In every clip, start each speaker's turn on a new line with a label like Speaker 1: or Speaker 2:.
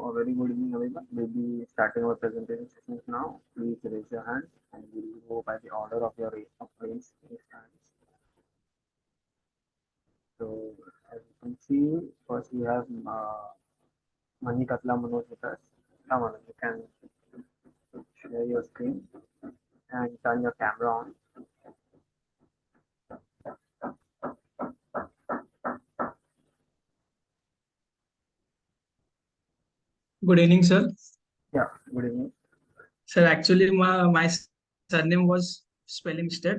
Speaker 1: a very good evening, everyone. We'll be starting our presentation sessions now. Please raise your hand and we'll go by the order of your hands. So, as you can see, first we have Manchikatla Manoj with us. Come on, you can share your screen and turn your camera on.
Speaker 2: Good evening, sir.
Speaker 1: Yeah, good evening.
Speaker 2: Sir, actually, my surname was spelling mistake.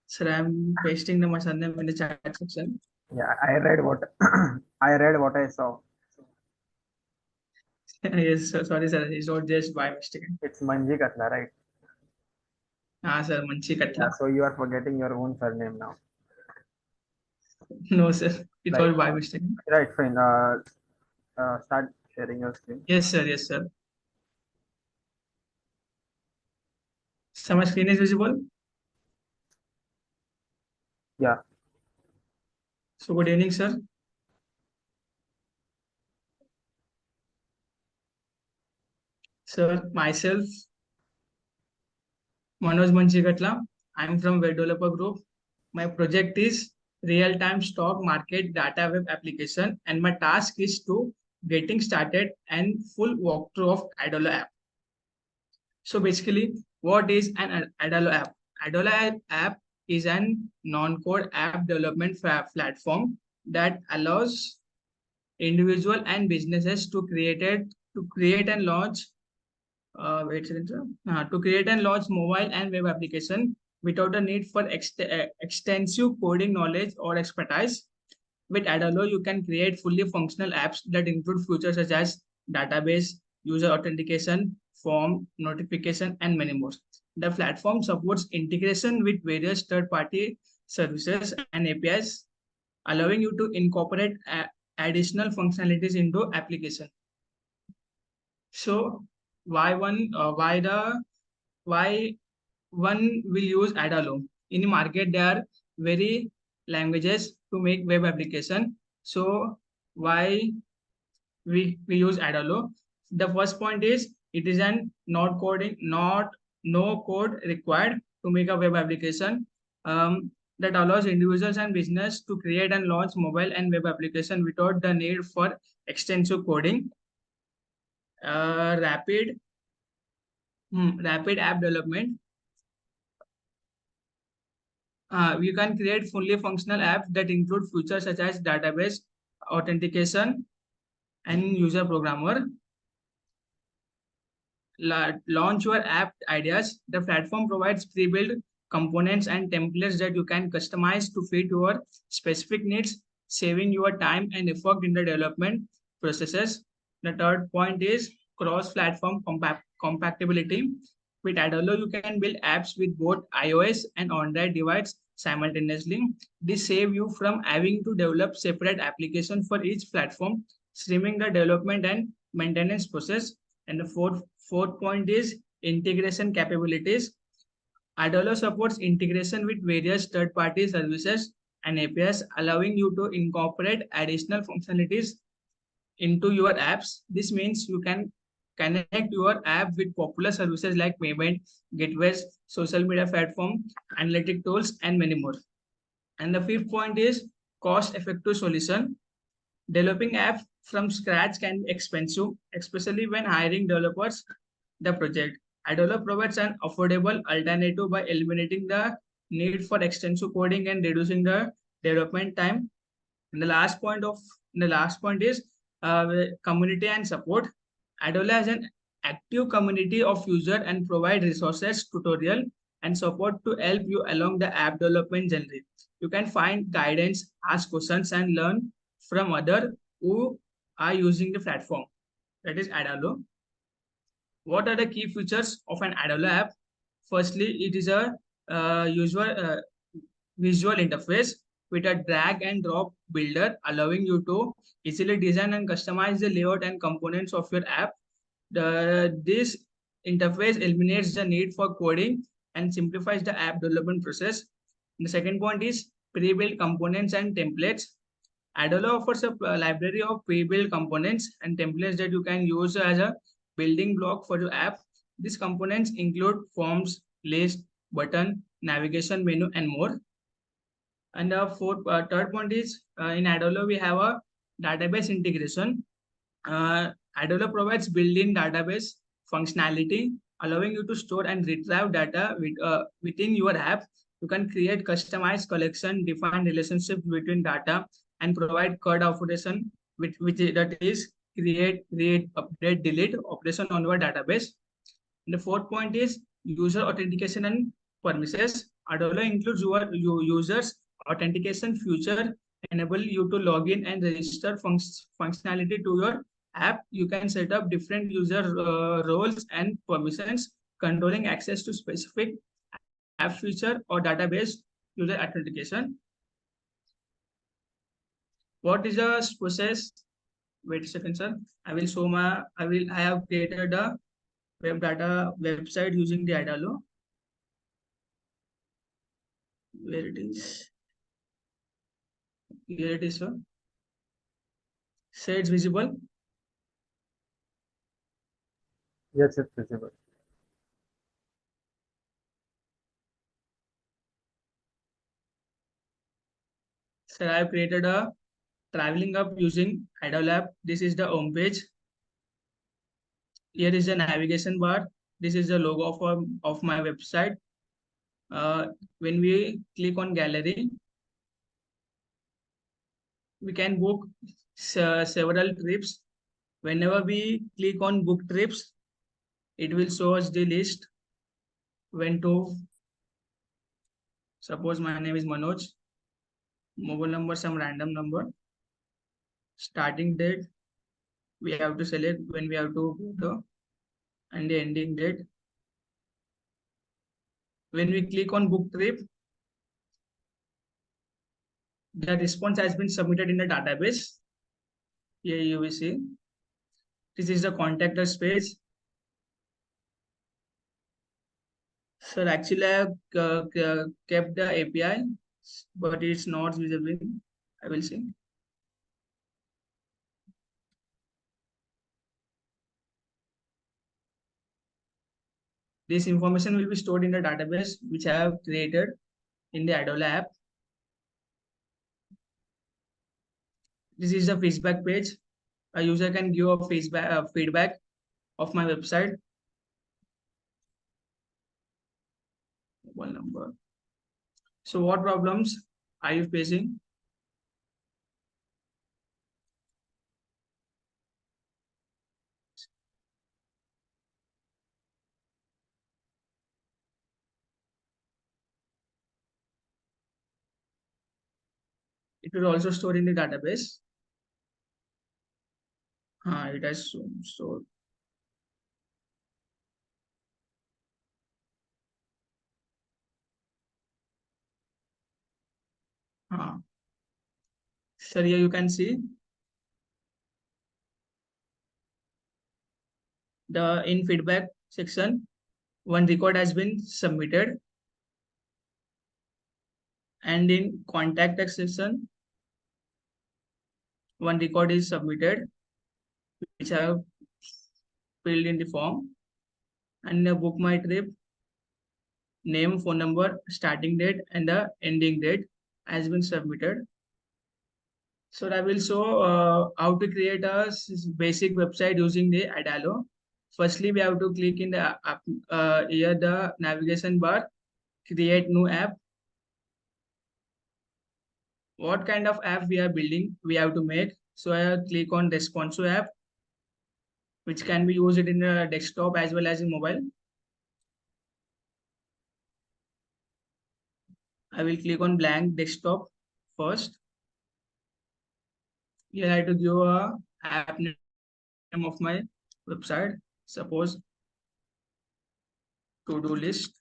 Speaker 2: Sir, I'm pasting my surname in the chat section.
Speaker 1: Yeah, I read what I saw.
Speaker 2: Yes, sir. Sorry, sir. It's not just by mistake.
Speaker 1: It's Manchikatla, right?
Speaker 2: Sir, Manchikatla.
Speaker 1: Yeah, so you are forgetting your own surname now.
Speaker 2: No, sir. It
Speaker 1: Right.
Speaker 2: was by mistake.
Speaker 1: Right, fine. Start sharing your screen.
Speaker 2: Yes, sir. Yes, sir. So my screen is visible.
Speaker 1: Yeah.
Speaker 2: So good evening, sir. Sir, myself, Manoj Manchikatla. I'm from Web Developer Group. My project is real-time stock market data web application, and my task is to getting started and full walkthrough of Adalo app. So basically, what is an Adalo app? Adalo app is an non-code app development platform that allows individual and businesses to create and launch to create and launch mobile and web application without the need for extensive coding knowledge or expertise. With Adalo, you can create fully functional apps that include features such as database, user authentication, form, notification, and many more. The platform supports integration with various third-party services and APIs, allowing you to incorporate additional functionalities into application. So why one will use Adalo? In the market, there are very languages to make web application. So why we use Adalo? The first point is it is an no code required to make a web application. That allows individuals and business to create and launch mobile and web application without the need for extensive coding. Rapid app development. You can create fully functional apps that include features such as database, authentication, and user programmer. Launch your app ideas. The platform provides pre-built components and templates that you can customize to fit your specific needs, saving your time and effort in the development processes. The third point is cross-platform compatibility. With Adalo, you can build apps with both iOS and Android devices simultaneously. This saves you from having to develop separate applications for each platform, streaming the development and maintenance process. And the fourth point is integration capabilities. Adalo supports integration with various third-party services and APIs, allowing you to incorporate additional functionalities into your apps. This means you can connect your app with popular services like payment, gateways, social media platform, analytic tools, and many more. And the fifth point is cost-effective solution. Developing apps from scratch can be expensive, especially when hiring developers the project. Adalo provides an affordable alternative by eliminating the need for extensive coding and reducing the development time. And the last point is community and support. Adalo has an active community of users and provide resources, tutorial, and support to help you along the app development journey. You can find guidance, ask questions, and learn from others who are using the platform. That is Adalo. What are the key features of an Adalo app? Firstly, it is a visual interface with a drag and drop builder, allowing you to easily design and customize the layout and components of your app. This interface eliminates the need for coding and simplifies the app development process. The second point is pre-built components and templates. Adalo offers a library of pre-built components and templates that you can use as a building block for your app. These components include forms, list, button, navigation menu, and more. And third point is in Adalo, we have a database integration. Adalo provides built-in database functionality, allowing you to store and retrieve data within your app. You can create customized collection, define relationships between data, and provide code operation, which that is create, read, update, delete operation on your database. And the fourth point is user authentication and permissions. Adalo includes your users authentication feature, enable you to log in and register functionality to your app. You can set up different user roles and permissions, controlling access to specific app feature or database user authentication. What is the process? Wait a second, sir. I have created a web data website using the Adalo. Where it is? Here it is, sir. Say it's visible.
Speaker 1: Yes, it's visible.
Speaker 2: Sir, I have created a traveling up using Adalo app. This is the home page. Here is the navigation bar. This is the logo of my website. When we click on gallery, we can book several trips. Whenever we click on book trips, it will show us the list. When to, suppose my name is Manoj, mobile number, some random number, starting date, we have to select when we have to go, and the ending date. When we click on book trip, the response has been submitted in the database. Here you will see. This is the contact us page. Sir, actually I have kept the API, but it's not visible. I will see. This information will be stored in the database which I have created in the Adalo app. This is the feedback page. A user can give a feedback of my website. Mobile number. So what problems are you facing? It will also store in the database. It has stored. So here you can see the in feedback section, one record has been submitted, and in contact us section, one record is submitted, which I have filled in the form, and in the book my trip, name, phone number, starting date, and the ending date has been submitted. So I will show how to create a basic website using the Adalo. Firstly, we have to click in the app, here the navigation bar, create new app. What kind of app we are building, we have to make. So I click on responsive app, which can be used in a desktop as well as in mobile. I will click on blank desktop first. Here I have to give a app name of my website. Suppose to-do list.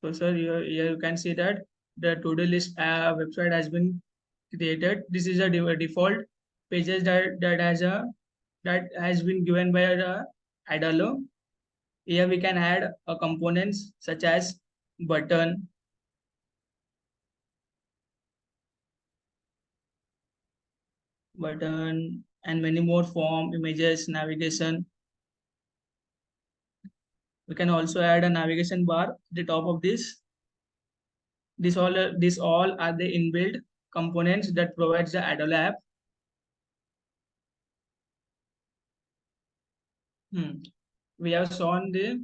Speaker 2: So sir, here you can see that the to-do list website has been created. This is a default pages that has a that has been given by Adalo. Here we can add components such as button, and many more form, images, navigation. We can also add a navigation bar at the top of this. This all are the inbuilt components that provides the Adalo app. We have shown the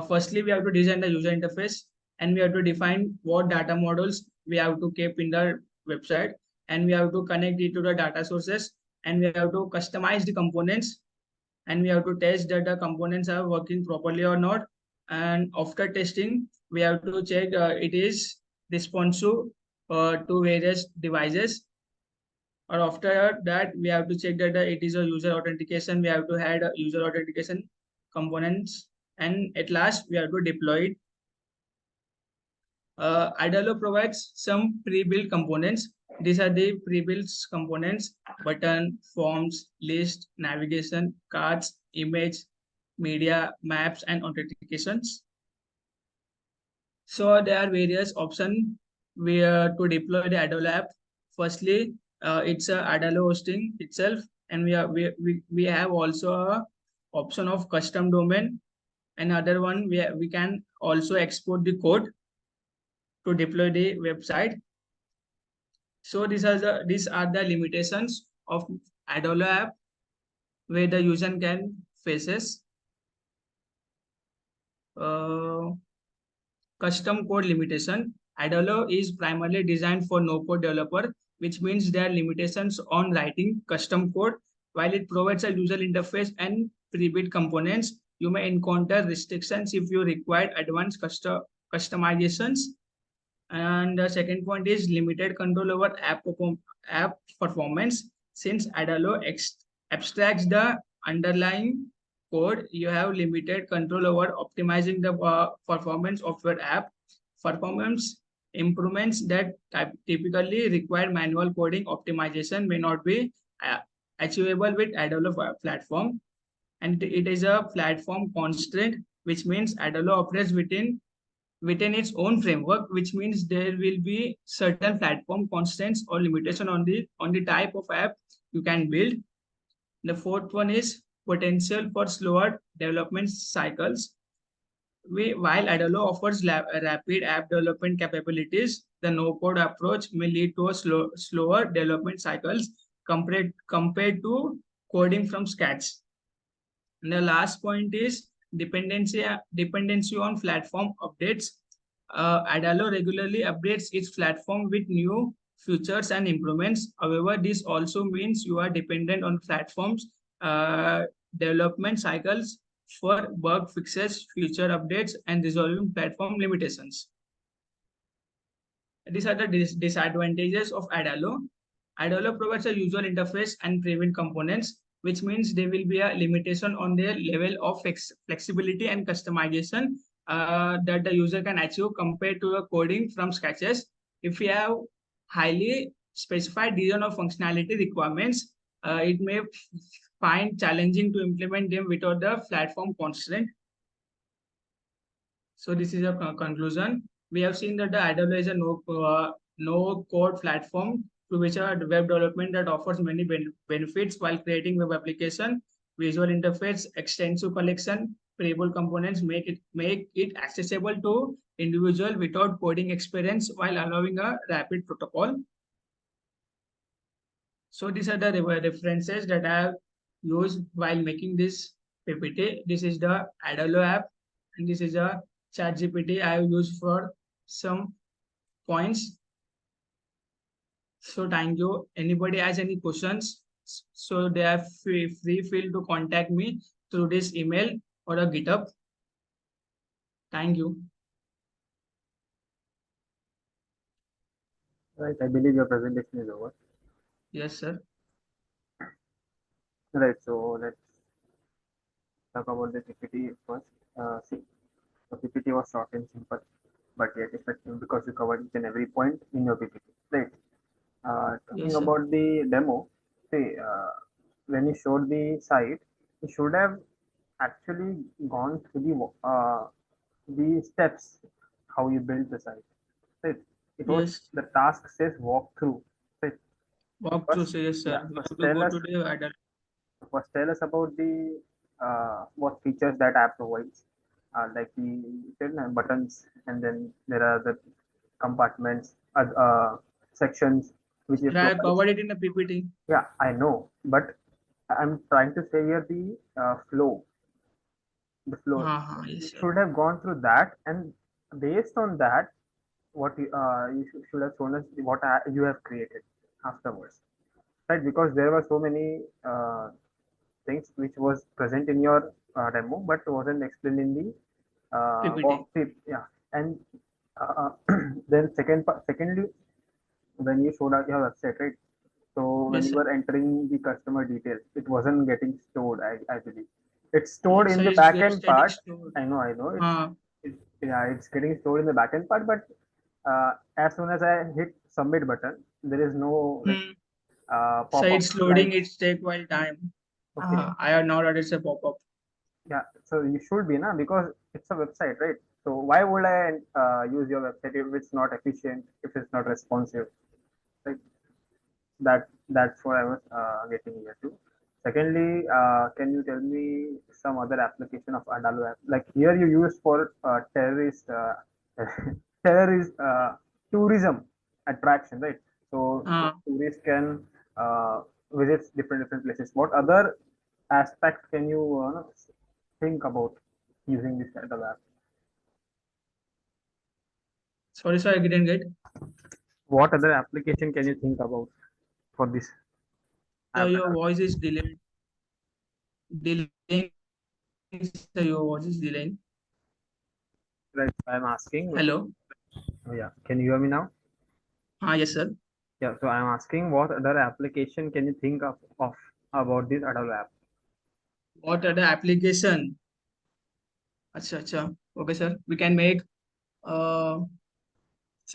Speaker 2: firstly we have to design the user interface, and we have to define what data models we have to keep in the website, and we have to connect it to the data sources, and we have to customize the components, and we have to test that the components are working properly or not. And after testing, we have to check it is responsive to various devices. Or after that, we have to check that it is a user authentication. We have to add a user authentication components, and at last we have to deploy it. Adalo provides some pre-built components. These are the pre-built components: button, forms, list, navigation, cards, image, media, maps, and authentications. So there are various options where to deploy the Adalo app. Firstly, it's a Adalo hosting itself, and we have also a option of custom domain. Another one we can also export the code to deploy the website. So these are the limitations of Adalo app where the user can faces. Uh, Custom code limitation. Adalo is primarily designed for no-code developer, which means there are limitations on writing custom code. While it provides a user interface and pre-built components, you may encounter restrictions if you require advanced customizations. And the second point is limited control over app performance. Since Adalo abstracts the underlying code, you have limited control over optimizing the performance of your app. Performance improvements that typically require manual coding optimization may not be achievable with Adalo platform. And it is a platform constraint, which means Adalo operates within its own framework, which means there will be certain platform constraints or limitation on the type of app you can build. The fourth one is potential for slower development cycles. While Adalo offers rapid app development capabilities, the no-code approach may lead to a slower development cycles compared to coding from scratch. And the last point is dependency on platform updates. Adalo regularly updates its platform with new features and improvements. However, this also means you are dependent on platforms development cycles for bug fixes, feature updates, and resolving platform limitations. These are the disadvantages of Adalo. Adalo provides a user interface and pre-built components, which means there will be a limitation on their level of flexibility and customization that the user can achieve compared to a coding from scratches. If you have highly specified design or functionality requirements, it may find challenging to implement them without the platform constraint. So this is a conclusion. We have seen that the Adalo is a no code platform to which a web development that offers many benefits while creating web application, visual interface, extensive collection, pre-built components make it accessible to individual without coding experience while allowing a rapid protocol. So these are the references that I have used while making this PPT. This is the Adalo app, and this is a ChatGPT I have used for some points. So thank you. Anybody has any questions? So they are free feel to contact me through this email or a GitHub. Thank you.
Speaker 1: Right, I believe your presentation is over.
Speaker 2: Yes, sir.
Speaker 1: Right, so let's talk about the PPT first. See, the PPT was short and simple, but yet effective because you covered each and every point in your PPT. Right. Talking
Speaker 2: Yes, sir.
Speaker 1: about the demo, see, when you showed the site, you should have actually gone through the steps how you build the site. Right? It was
Speaker 2: Yes.
Speaker 1: the task says walk through. Right? So
Speaker 2: Walk through.
Speaker 1: first,
Speaker 2: So yes,
Speaker 1: yeah,
Speaker 2: sir. We
Speaker 1: first
Speaker 2: have to
Speaker 1: tell
Speaker 2: go
Speaker 1: us
Speaker 2: to the adult.
Speaker 1: first tell us about the what features that app provides, like the buttons, and then there are the compartments, sections which it
Speaker 2: Sir, I have
Speaker 1: provides.
Speaker 2: covered it in the PPT.
Speaker 1: Yeah, I know, but I'm trying to say here the flow, the flow. You
Speaker 2: Yes, sir.
Speaker 1: should have gone through that, and based on that, what you should have shown us what you have created afterwards, right? Because there were so many things which was present in your demo, but wasn't explained in the
Speaker 2: PPT.
Speaker 1: worksheet. Yeah, and then secondly, when you showed out your website, right? So when
Speaker 2: Yes,
Speaker 1: you
Speaker 2: sir.
Speaker 1: were entering the customer details, it wasn't getting stored. I believe it's stored
Speaker 2: Yes,
Speaker 1: in
Speaker 2: sir.
Speaker 1: the
Speaker 2: It's
Speaker 1: backend
Speaker 2: getting
Speaker 1: part.
Speaker 2: stored.
Speaker 1: I know.
Speaker 2: Uh,
Speaker 1: Yeah, it's getting stored in the backend part, but as soon as I hit submit button, there is no like
Speaker 2: hmm. So
Speaker 1: pop up
Speaker 2: it's loading.
Speaker 1: like
Speaker 2: It's take while time.
Speaker 1: okay,
Speaker 2: I have now that it's a pop up.
Speaker 1: yeah. So you should be na because it's a website, right? So why would I use your website if it's not efficient, if it's not responsive, right? That's what I was getting here to. Secondly, can you tell me some other application of Adalo app? Like here you use for terrorist tourism attraction, right? So
Speaker 2: Uh,
Speaker 1: tourists can visit different places. What other aspect can you think about using this Adalo app?
Speaker 2: Sorry, sir. I didn't get.
Speaker 1: What other application can you think about for this
Speaker 2: Sir,
Speaker 1: app?
Speaker 2: your voice is delayed. Delaying. Sir, your voice is delaying.
Speaker 1: Right, I'm asking.
Speaker 2: Hello.
Speaker 1: Oh, yeah, can you hear me now?
Speaker 2: Yes, sir.
Speaker 1: Yeah, so I'm asking what other application can you think of about this Adalo app?
Speaker 2: What are the application? Acha, acha. Okay, sir. Uh,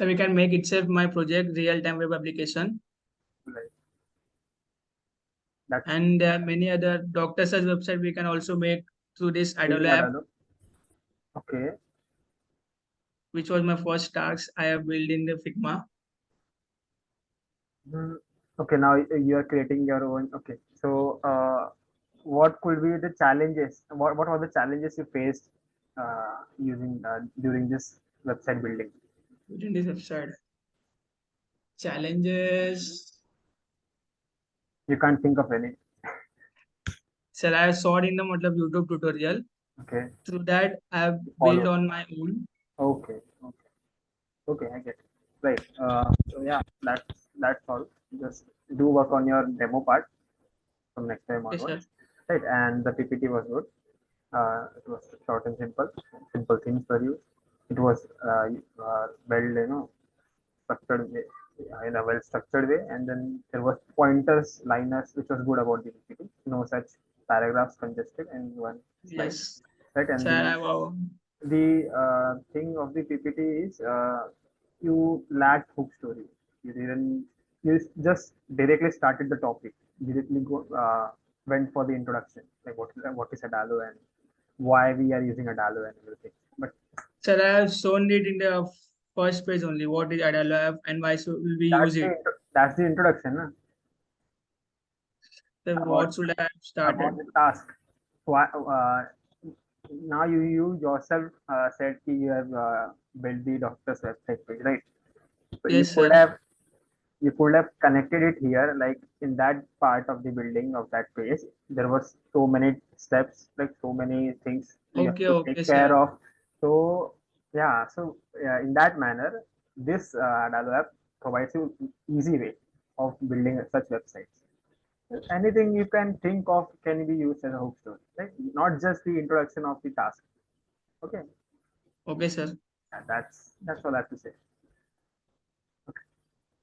Speaker 2: we can make itself my project real-time web application,
Speaker 1: Like that's
Speaker 2: and there are many other doctors' website we can also make through this
Speaker 1: using
Speaker 2: Adalo app,
Speaker 1: Adalo. Okay.
Speaker 2: which was my first task I have built in the Figma.
Speaker 1: Hmm. Okay, now you are creating your own. Okay, so what could be the challenges? What are the challenges you faced using during this website building?
Speaker 2: Within this website. Challenges.
Speaker 1: You can't think of any.
Speaker 2: Sir, I saw it in the matlab, YouTube tutorial.
Speaker 1: Okay,
Speaker 2: Through that, I have built
Speaker 1: follow.
Speaker 2: on my own.
Speaker 1: Okay, okay, okay. I get it. Right. So yeah, that's all. Just do work on your demo part from next time
Speaker 2: Okay, sir.
Speaker 1: onwards. Right, and the PPT was good. It was short and simple. Simple things were used. It was well, structured way, in a well structured way, and then there was pointers, liners, which was good about the PPT. No such paragraphs congested in one slide,
Speaker 2: Yes.
Speaker 1: right? And
Speaker 2: Sir, I have
Speaker 1: the thing of the PPT is you lacked hook story. You didn't. You just directly started the topic. Directly went for the introduction, like what is Adalo and why we are using Adalo and everything. But
Speaker 2: Sir, I have shown it in the first page only. What is Adalo app and why should we use it?
Speaker 1: that's the introduction na,
Speaker 2: Then
Speaker 1: about
Speaker 2: what should I have
Speaker 1: about
Speaker 2: started?
Speaker 1: the task. Why, now you yourself said कि you have built the doctor's website page, right? So
Speaker 2: Yes, sir.
Speaker 1: you could have connected it here, like in that part of the building of that page. There was so many steps, like so many things you have
Speaker 2: Okay,
Speaker 1: to
Speaker 2: okay,
Speaker 1: take care
Speaker 2: sir.
Speaker 1: of. So yeah, so in that manner, this Adalo app provides you easy way of building such websites. Anything you can think of can be used as a hook story, right? Not just the introduction of the task. Okay,
Speaker 2: Okay, sir.
Speaker 1: and that's all I have to say. Okay,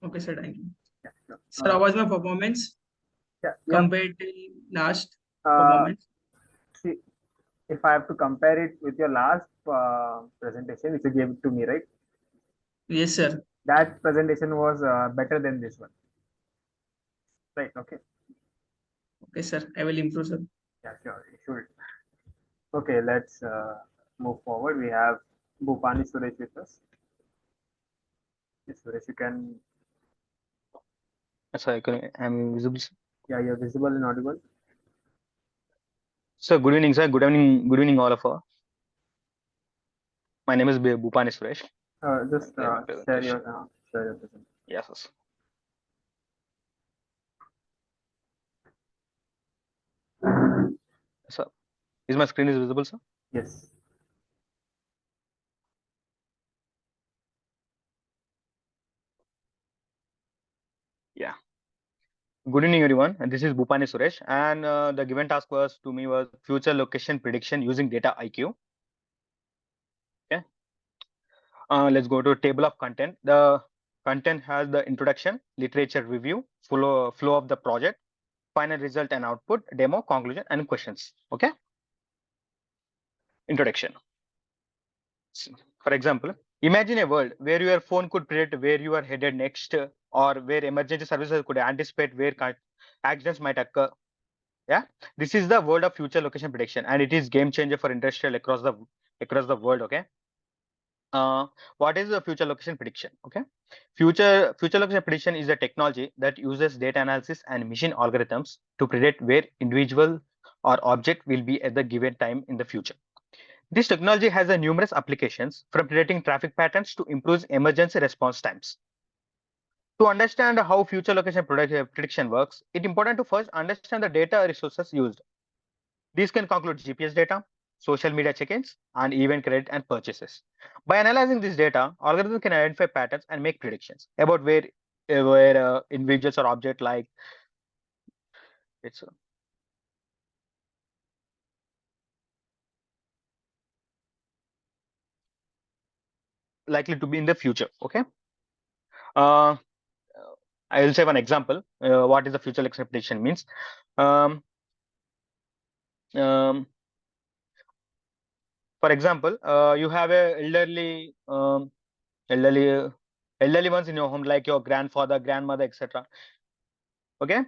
Speaker 2: Okay, sir. Thank you.
Speaker 1: yeah, sure.
Speaker 2: Sir, how was my performance
Speaker 1: Yeah, yeah.
Speaker 2: compared to last
Speaker 1: Uh,
Speaker 2: performance?
Speaker 1: See, if I have to compare it with your last presentation, which you gave it to me, right?
Speaker 2: Yes, sir.
Speaker 1: That presentation was better than this one, right? Okay.
Speaker 2: Okay, sir. I will improve, sir.
Speaker 1: Yeah, sure, you should. Okay, let's move forward. We have Boopani Suresh with us. Yes, Suresh, you can.
Speaker 3: Sorry, I'm visible.
Speaker 1: Yeah, you're visible and audible.
Speaker 3: So good evening, sir. Good evening, all of you. My name is Boopani Suresh.
Speaker 1: Just
Speaker 3: Play my presentation.
Speaker 1: share your presentation.
Speaker 3: Yes, yes. So is my screen is visible, sir?
Speaker 1: Yes.
Speaker 3: Yeah. Good evening, everyone. And this is Boopani Suresh. And the given task was to me was future location prediction using data IQ. Okay. Let's go to table of content. The content has the introduction, literature review, flow of the project, final result and output, demo, conclusion, and questions. Okay. Introduction. For example, imagine a world where your phone could predict where you are headed next, or where emergency services could anticipate where accidents might occur. Yeah, this is the world of future location prediction, and it is game changer for industrial across the world. Okay. Uh, what is the future location prediction? Okay, future location prediction is a technology that uses data analysis and machine algorithms to predict where individual or object will be at the given time in the future. This technology has a numerous applications, from predicting traffic patterns to improve emergency response times. To understand how future location prediction works, it's important to first understand the data resources used. These can conclude GPS data, social media check-ins, and even credit and purchases. By analyzing this data, algorithms can identify patterns and make predictions about where individuals or objects like it's likely to be in the future. Okay. Uh, I will say one example. What is the future location prediction means? Um, um, for example, you have a elderly elderly ones in your home, like your grandfather, grandmother, etc. Okay.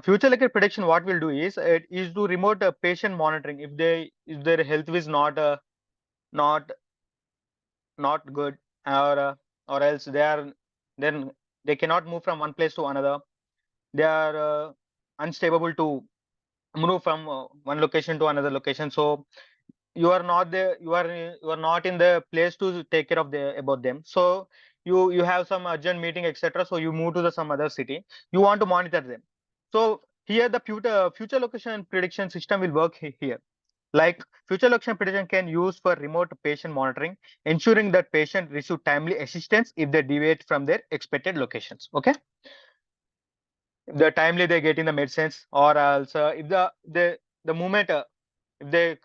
Speaker 3: Future like prediction, what we'll do is it is to remote patient monitoring if their health is not not good, or else then they cannot move from one place to another. They are unstable to move from one location to another location. So you are not there, you are not in the place to take care of about them. So you have some urgent meeting, etc. So you move to the some other city, you want to monitor them. So here the future location prediction system will work here. Like, future location prediction can use for remote patient monitoring, ensuring that patient receive timely assistance if they deviate from their expected locations. Okay, the timely they get in the medicines, or also if the moment if they if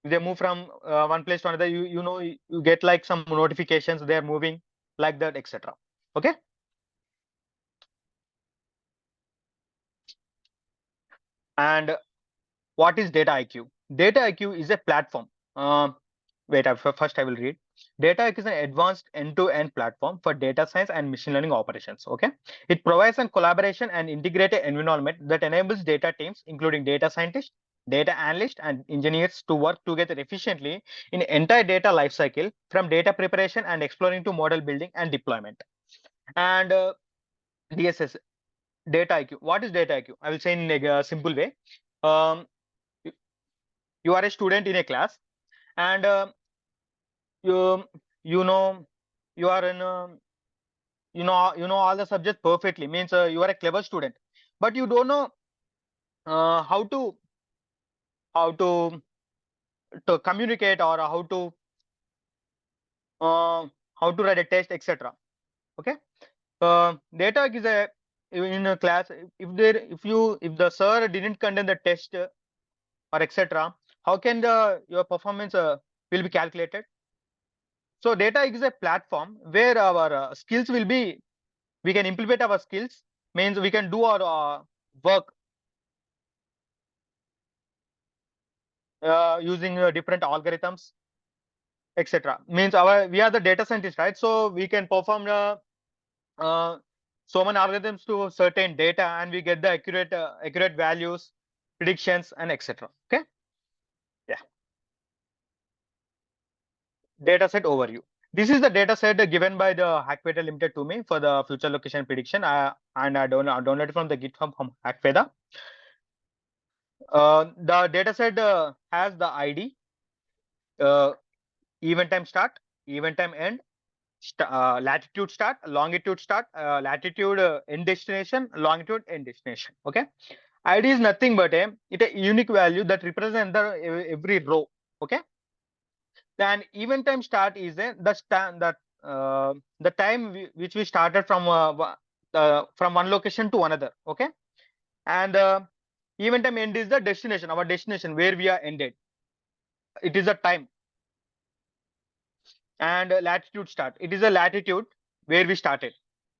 Speaker 3: they move from one place to another, you get like some notifications they are moving, like that, etc. Okay. And what is data IQ? Data IQ is a platform. Wait, first I will read. Data IQ is an advanced end-to-end platform for data science and machine learning operations. Okay, it provides a collaboration and integrated environment that enables data teams, including data scientists, data analysts, and engineers, to work together efficiently in entire data lifecycle, from data preparation and exploring to model building and deployment. And DSS, data IQ. What is data IQ? I will say in a simple way. Um, you are a student in a class, and you you know you are in you know all the subjects perfectly, means you are a clever student, but you don't know how to communicate, or uh, how to write a test, etc. Okay. Data is a in a class, if the sir didn't conduct the test, or etc., how can the your performance will be calculated? So data is a platform where our skills will be, we can implement our skills, means we can do our work using different algorithms, etc. Means we are the data scientists, right? So we can perform uh, so many algorithms to certain data, and we get the accurate values, predictions, and etc. Okay. Yeah. Data set overview. This is the data set given by the Hackveda Limited to me for the future location prediction. And I downloaded from the GitHub from Hackveda. The data set has the ID, event time start, event time end, latitude start, longitude start, latitude end destination, longitude end destination. Okay. ID is nothing but a unique value that represents every row. Okay. Then event time start is the time which we started from one location to another. Okay. And event time end is the destination, our destination where we are ended. It is a time. And latitude start, it is a latitude where we started.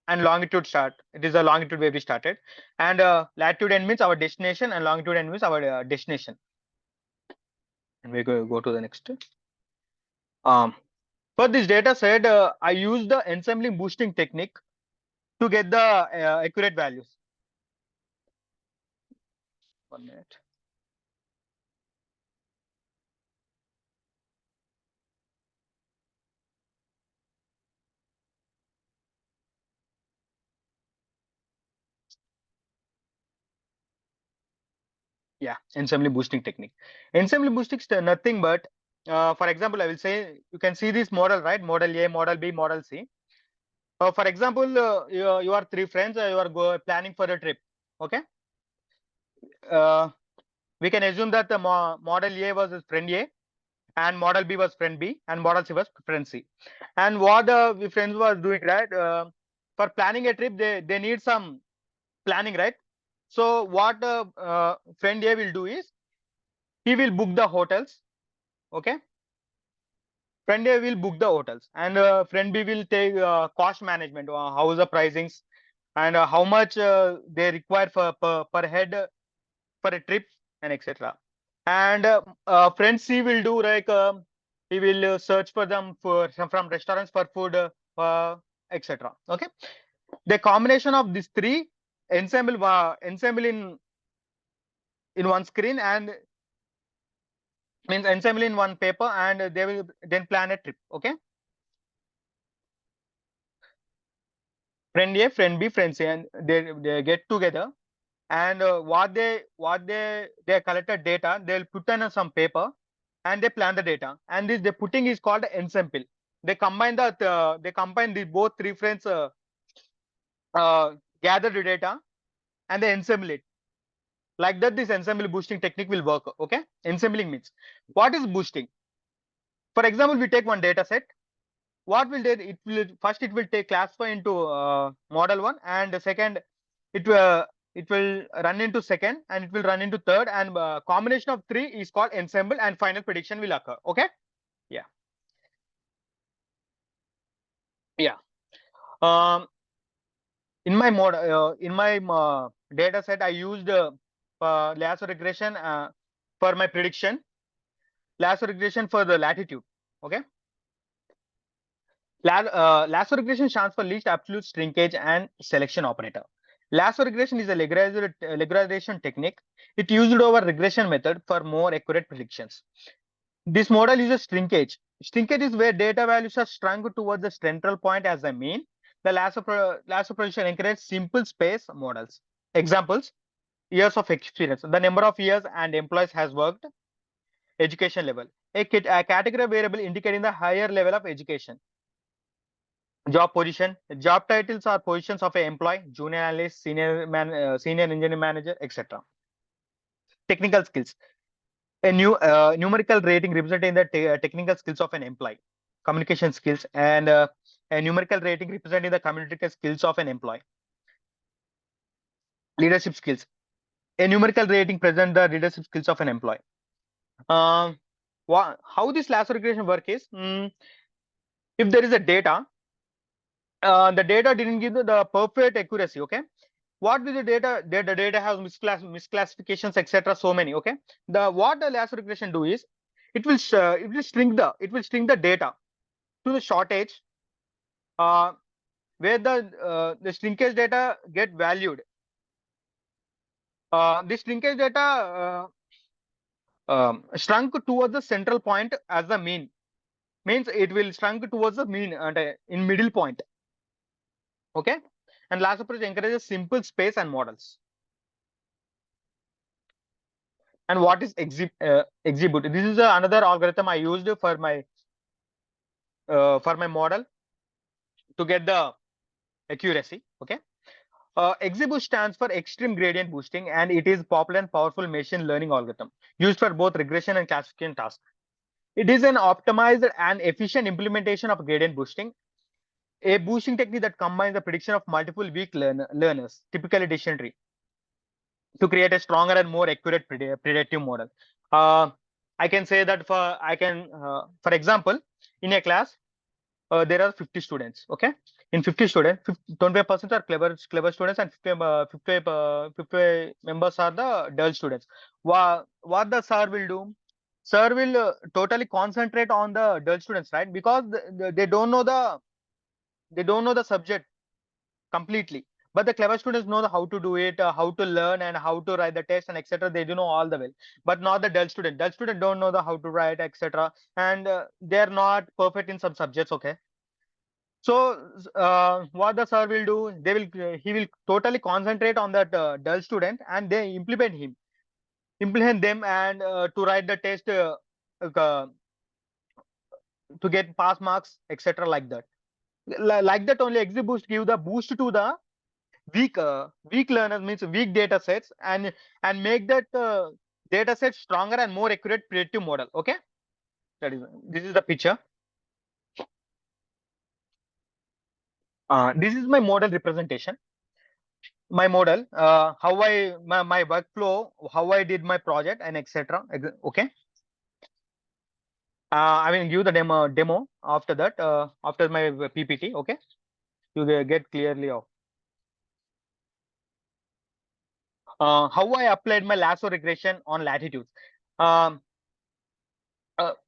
Speaker 3: And longitude start, it is a longitude where we started. And latitude end means our destination, and longitude end means our destination. And we go to the next. For this data set, I use the ensembling boosting technique to get the accurate values. 1 minute. Yeah, ensembling boosting technique. Ensembling boosting is nothing but, for example, I will say you can see this model, right? Model A, model B, model C. For example, you are three friends. You are planning for a trip. Okay. We can assume that the model A was friend A, and model B was friend B, and model C was friend C. And what the friends were doing, right? For planning a trip, they need some planning, right? So what friend A will do is he will book the hotels. Okay. Friend A will book the hotels, and friend B will take cost management, how is the pricings, and how much they require for per head for a trip, and etc. And friend C will do like he will search for them from restaurants for food, etc. Okay, the combination of these three ensemble in one screen, and means ensemble in one paper, and they will then plan a trip. Okay. Friend A, friend B, friend C, and they get together, and they collected data, they'll put on some paper, and they plan the data, and this they putting is called ensemble. They combine the both three friends gather the data, and they ensemble it. Like that, this ensemble boosting technique will work. Okay, ensembling means, what is boosting? For example, we take one data set. What will it will first it will take classify into model one, and the second it will run into second, and it will run into third, and combination of three is called ensemble, and final prediction will occur. Okay. Yeah. Yeah. um in my data set, I used lasso regression for my prediction, lasso regression for the latitude. Okay. Lasso regression stands for least absolute shrinkage and selection operator. Lasso regression is a regression technique. It used over regression method for more accurate predictions. This model uses shrinkage. Shrinkage is where data values are shrunk towards the central point as a mean. The lasso prediction encourages simple space models. Examples: years of experience, the number of years and employees has worked, education level, a category variable indicating the higher level of education. Job position, job titles are positions of an employee, junior analyst, senior engineering manager, etc. Technical skills, a numerical rating representing the technical skills of an employee. Communication skills, and a numerical rating representing the communication skills of an employee. Leadership skills, a numerical rating present the leadership skills of an employee. How this lasso regression work is, if there is a data, the data didn't give the perfect accuracy. Okay. What will the data has misclassifications, etc. So many. Okay. What the lasso regression do is it will shrink the data to the shortage, where the shrinkage data get valued. This shrinkage data shrunk towards the central point as the mean. Means it will shrunk towards the mean and in middle point. Okay. And last approach encourages simple space and models. And what is exhibit? This is another algorithm I used for my model to get the accuracy. Okay. XGBoost stands for extreme gradient boosting, and it is popular and powerful machine learning algorithm used for both regression and classification tasks. It is an optimized and efficient implementation of gradient boosting, a boosting technique that combines the prediction of multiple weak learners, typically decision tree, to create a stronger and more accurate predictive model. I can say that for example, in a class, there are 50 students. Okay, in 50 students, 25% are clever students, and 50 members are the dull students. What the sir will do? Sir will totally concentrate on the dull students, right? Because they don't know the subject completely. But the clever students know how to do it, how to learn, and how to write the test, and etc. They do know all the well, but not the dull student. Dull student don't know the how to write, etc. And they are not perfect in some subjects. Okay. So what the sir will do, he will totally concentrate on that dull student, and they implement them, and to write the test uh, to get pass marks, etc. Like that. Like that only, XGBoost give the boost to the weak learners, means weak data sets, and make that data set stronger and more accurate predictive model. Okay, this is the picture. This is my model representation. My model, how my workflow, how I did my project, and etc. Okay. I will give the demo after that, after my PPT. Okay, you get clearly of how I applied my lasso regression on latitudes. Um,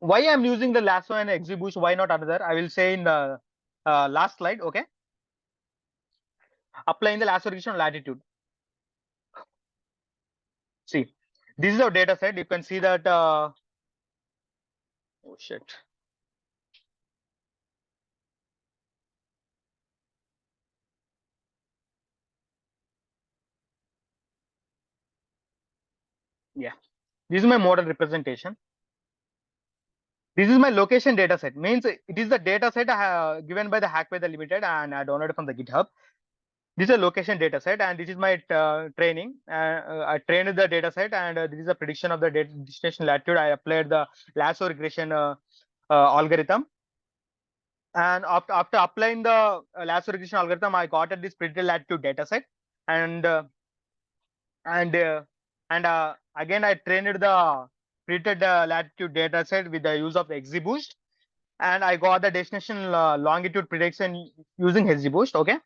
Speaker 3: why I'm using the lasso and XGBoost? Why not another? I will say in the last slide. Okay, applying the lasso regression on latitude. See, this is our data set. You can see that. Oh shit. Yeah, this is my model representation. This is my location data set. Means it is the data set given by the Hackveda Limited, and I downloaded from the GitHub. This is a location data set, and this is my training. I trained the data set, and this is a prediction of the destination latitude. I applied the lasso regression algorithm, and after applying the lasso regression algorithm, I got this predicted latitude data set, and and uh, again I trained the predicted latitude data set with the use of XGBoost, and I got the destination longitude prediction using XGBoost. Okay,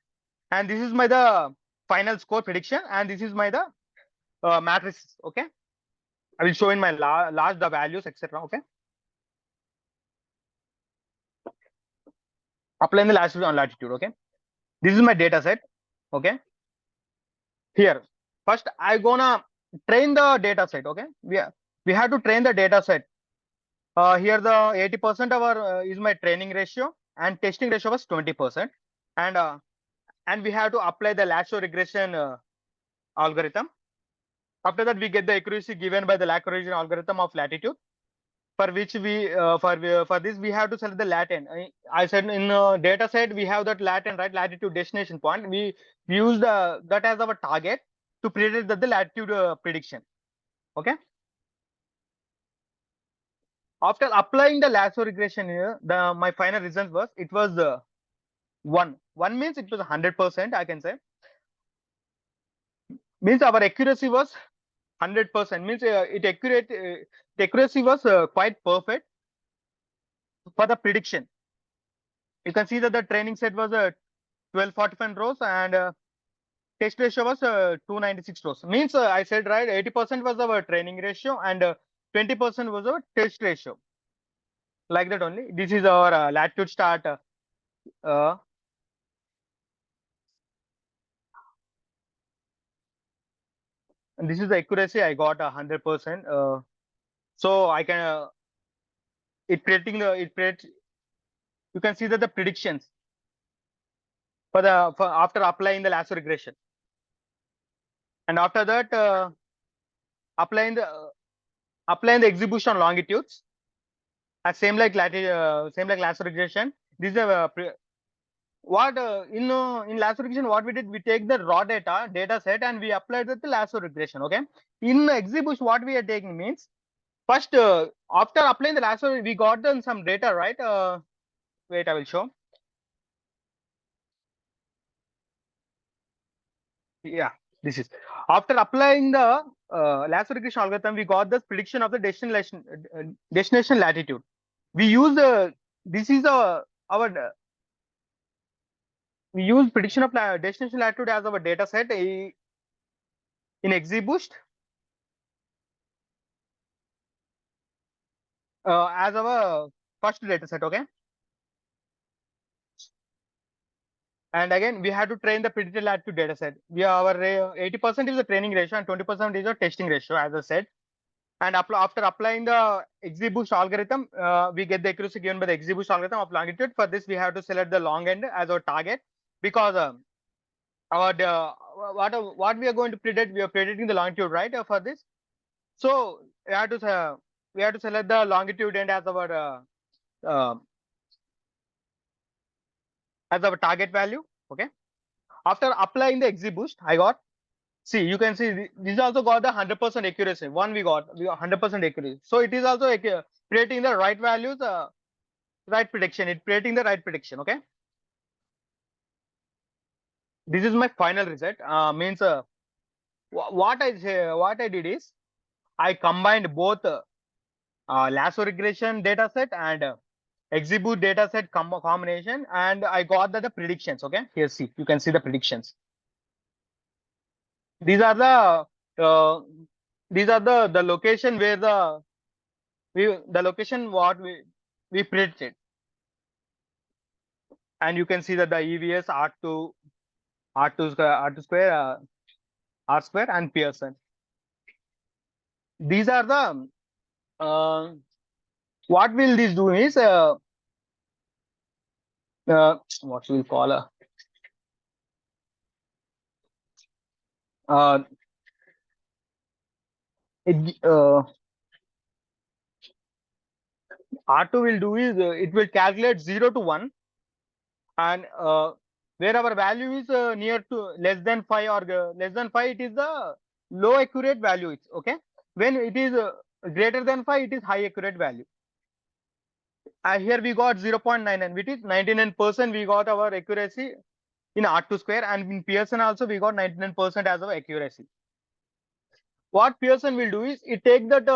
Speaker 3: and this is my the final score prediction, and this is my the matrix. Okay, I will show in my last the values, etc. Okay, applying the latitude on latitude. Okay, this is my data set. Okay, here first I gonna train the data set. Okay, we have to train the data set. Here the 80% of our is my training ratio, and testing ratio was 20%, and we have to apply the lasso regression algorithm. After that, we get the accuracy given by the Lagrangian algorithm of latitude, for which for this we have to select the latent. I said in data set we have that latent, right, latitude destination point. We use that as our target to predict the latitude prediction. Okay. After applying the lasso regression here, my final result was it was 1. 1 means it was 100%. I can say means our accuracy was 100%. Means the accuracy was quite perfect for the prediction. You can see that the training set was 1245 rows, and test ratio was 296 rows. Means I said right, 80% was our training ratio, and 20% was our test ratio. Like that only. This is our latitude start. and this is the accuracy. I got 100%. So I can it predicting the it predict. You can see that the predictions for after applying the lasso regression, and after that applying the execution longitudes, same like lasso regression. This is what in lasso regression, what we did, we take the raw data set and we applied it to lasso regression. Okay, in execution, what we are taking means, first after applying the lasso, we got some data, right? Wait, I will show. Yeah, this is after applying the lasso regression algorithm, we got the prediction of the destination latitude. We use this is our we use prediction of destination latitude as our data set in XGBoost as our first data set. Okay, and again we have to train the predicted latitude data set. Our 80% is the training ratio and 20% is the testing ratio, as I said. And after applying the XGBoost algorithm, we get the accuracy given by the XGBoost algorithm of longitude. For this, we have to select the long end as our target, because what we are going to predict, we are predicting the longitude, right? For this, so we have to select the longitude end as our target value. Okay. After applying the XGBoost, I got. See, you can see this also got the 100% accuracy. We got 100% accuracy. So it is also creating the right values, right prediction. It's creating the right prediction. Okay. This is my final result. Means what I did is I combined both lasso regression data set and XGBoost data set combination, and I got the predictions. Okay. Here, see, you can see the predictions. These are the location where the location what we predicted, and you can see that the EVS R2 square R square and Pearson. These are the what will this do is what we will call R2 will do is it will calculate 0 to 1, and where our value is near to less than 5 or less than 5, it is the low accurate value. It's okay. When it is greater than 5, it is high accurate value. Here we got 0.99, which is 99%. We got our accuracy in R2 square, and in Pearson also we got 99% as our accuracy. What Pearson will do is it take that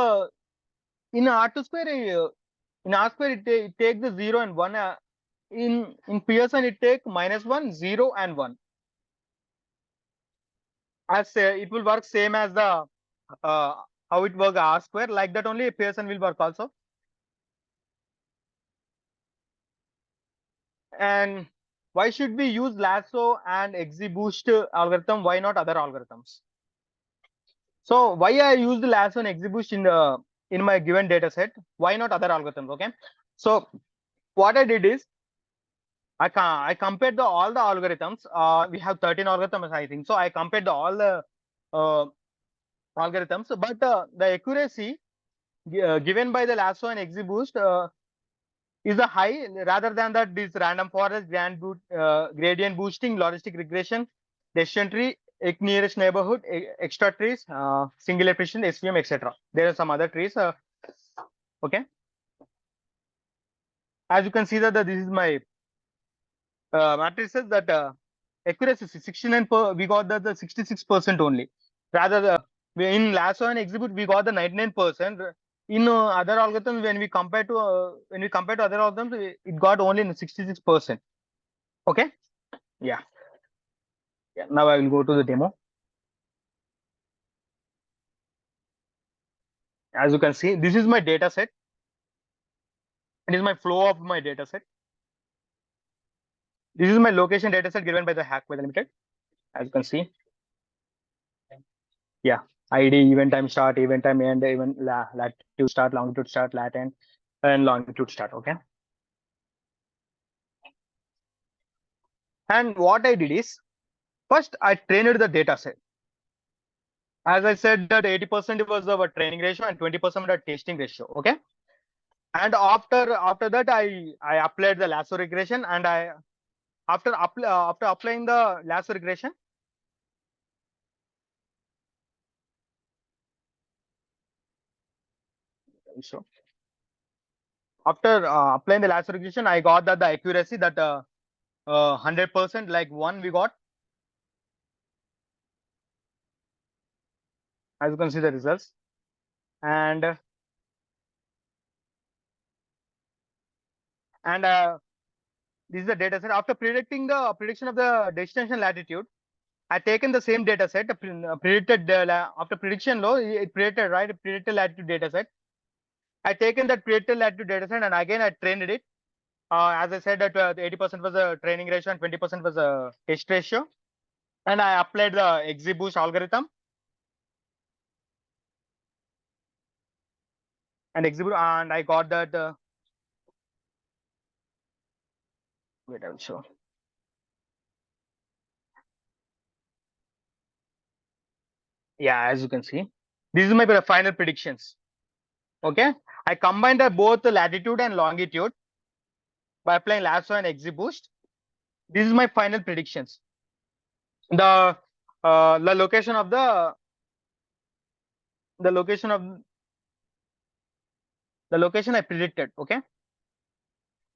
Speaker 3: in R2 square, in R square it take the 0 and 1. In Pearson it take -1, 0 and 1. As it will work same as the how it works R square, like that only Pearson will work also. And why should we use lasso and XGBoost algorithm? Why not other algorithms? So why I used lasso and XGBoost in my given data set? Why not other algorithms? Okay. So what I did is I compared all the algorithms. We have 13 algorithms, I think. So I compared all the algorithms, but the accuracy given by the lasso and XGBoost is a high, rather than that this random forest, gradient boosting, logistic regression, decision tree, nearest neighborhood, extra trees, singular precision, SVM, etc. There are some other trees. Okay. As you can see that this is my matrices that accuracy 69 we got the 66% only. Rather in lasso and exhibit we got the 99%. In other algorithms, when we compare to other algorithms, it got only 66%. Okay. Yeah. Now I will go to the demo. As you can see, this is my data set. It is my flow of my data set. This is my location data set given by the Hackveda Limited. As you can see. Yeah, ID, event time start, event time end, event latitude start, longitude start, lat end, and longitude start. Okay. And what I did is first I trained the data set. As I said that 80% was our training ratio and 20% the testing ratio. Okay. And after that I applied the lasso regression, and after applying the lasso regression, so after applying the lasso regression, I got that the accuracy that 100%, like one we got. As you can see the results. And this is the data set. After predicting the prediction of the destination latitude, I taken the same data set, predicted after prediction low, it predicted, right, predicted latitude data set. I taken that predicted latitude data set, and again I trained it. As I said that 80% was a training ratio and 20% was a test ratio. And I applied the XGBoost algorithm. And I got that. Wait, I will show. Yeah, as you can see, this is my final predictions. Okay, I combined both the latitude and longitude by applying lasso and XGBoost. This is my final predictions. The location of the location of the location I predicted. Okay,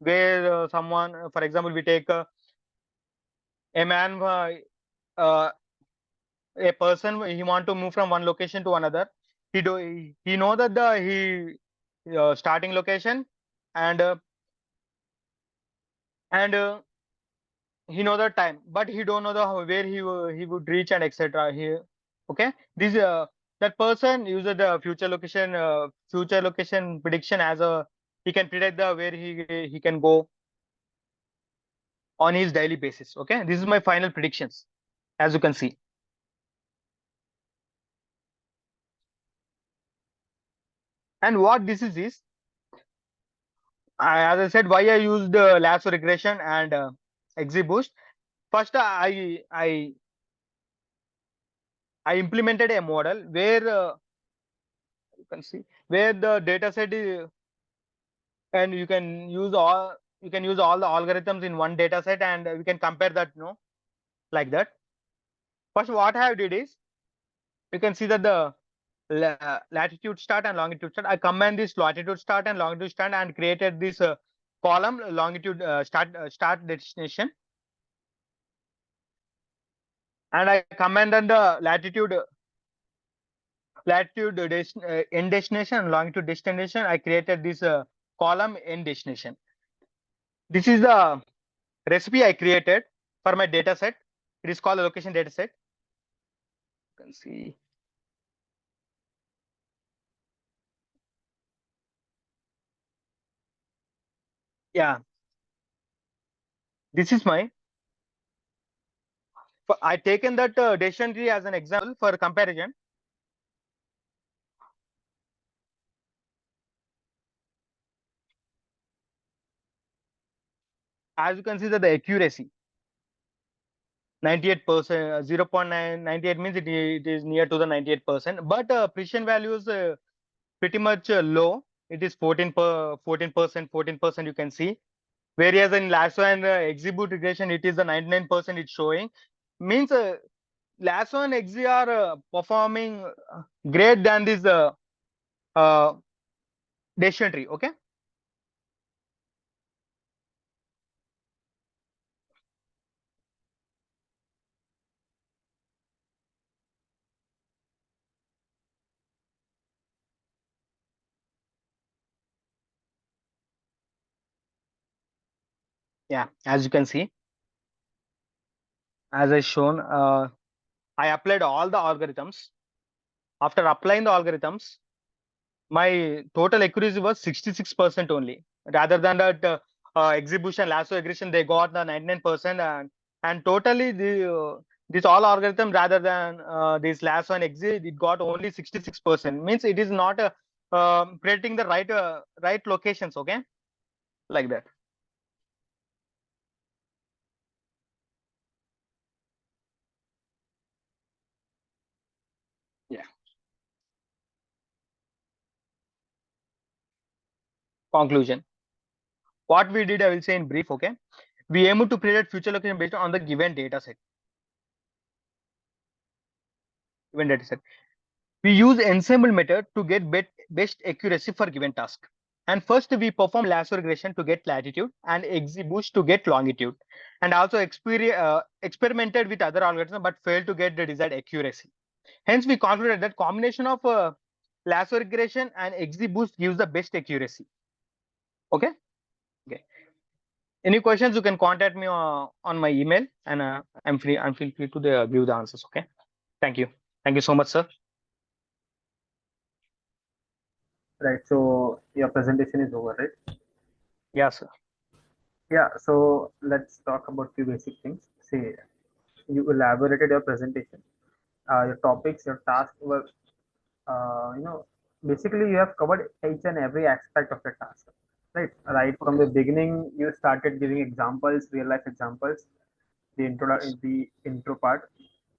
Speaker 3: where someone, for example, we take a man, uh, a person, he want to move from one location to another. He know that the starting location, and and he know the time, but he don't know the where he would reach and etc. Here, okay, this that person uses the future location prediction as a, he can predict the where he can go on his daily basis. Okay, this is my final predictions, as you can see. And what this is, as I said, why I used lasso regression and XGBoost. First, I implemented a model where you can see where the data set is, and you can use all the algorithms in one data set, and we can compare that, like that. First, what I did is, you can see that the latitude start and longitude start. I combined this latitude start and longitude start and created this column longitude start destination, and I commanded the latitude end destination and longitude destination. I created this column end destination. This is the recipe I created for my data set. It is called a location data set. You can see. Yeah, this is my. I taken that decision tree as an example for comparison. As you can see that the accuracy 98%, 0.998 means it is near to the 98%, but precision value is pretty much low. It is 14%, you can see. Whereas in lasso and XGBoost regression, it is the 99% it's showing. Means lasso and XG are performing great than this uh, decision tree. Okay. Yeah, as you can see, as I shown, I applied all the algorithms. After applying the algorithms, my total accuracy was 66% only, rather than that exhibition lasso regression, they got the 99%, and totally this all algorithm rather than this last one exit, it got only 66%. Means it is not predicting the right locations. Okay, like that. Yeah. Conclusion. What we did, I will say in brief. Okay, we aim to predict future location based on the given data set. We use ensemble method to get best accuracy for given task. And first we perform lasso regression to get latitude and XGBoost to get longitude. And also experimented with other algorithms but failed to get the desired accuracy. Hence we concluded that combination of lasso regression and XGBoost gives the best accuracy. Okay. Okay. Any questions, you can contact me on my email, and I'm feel free to give the answers. Okay. Thank you. Thank you so much, sir.
Speaker 1: Right. So your presentation is over, right?
Speaker 3: Yeah, sir.
Speaker 1: Yeah. So let's talk about few basic things. See, you elaborated your presentation, your topics, your tasks were, basically you have covered each and every aspect of the task, right? Right from the beginning, you started giving examples, real life examples, the intro part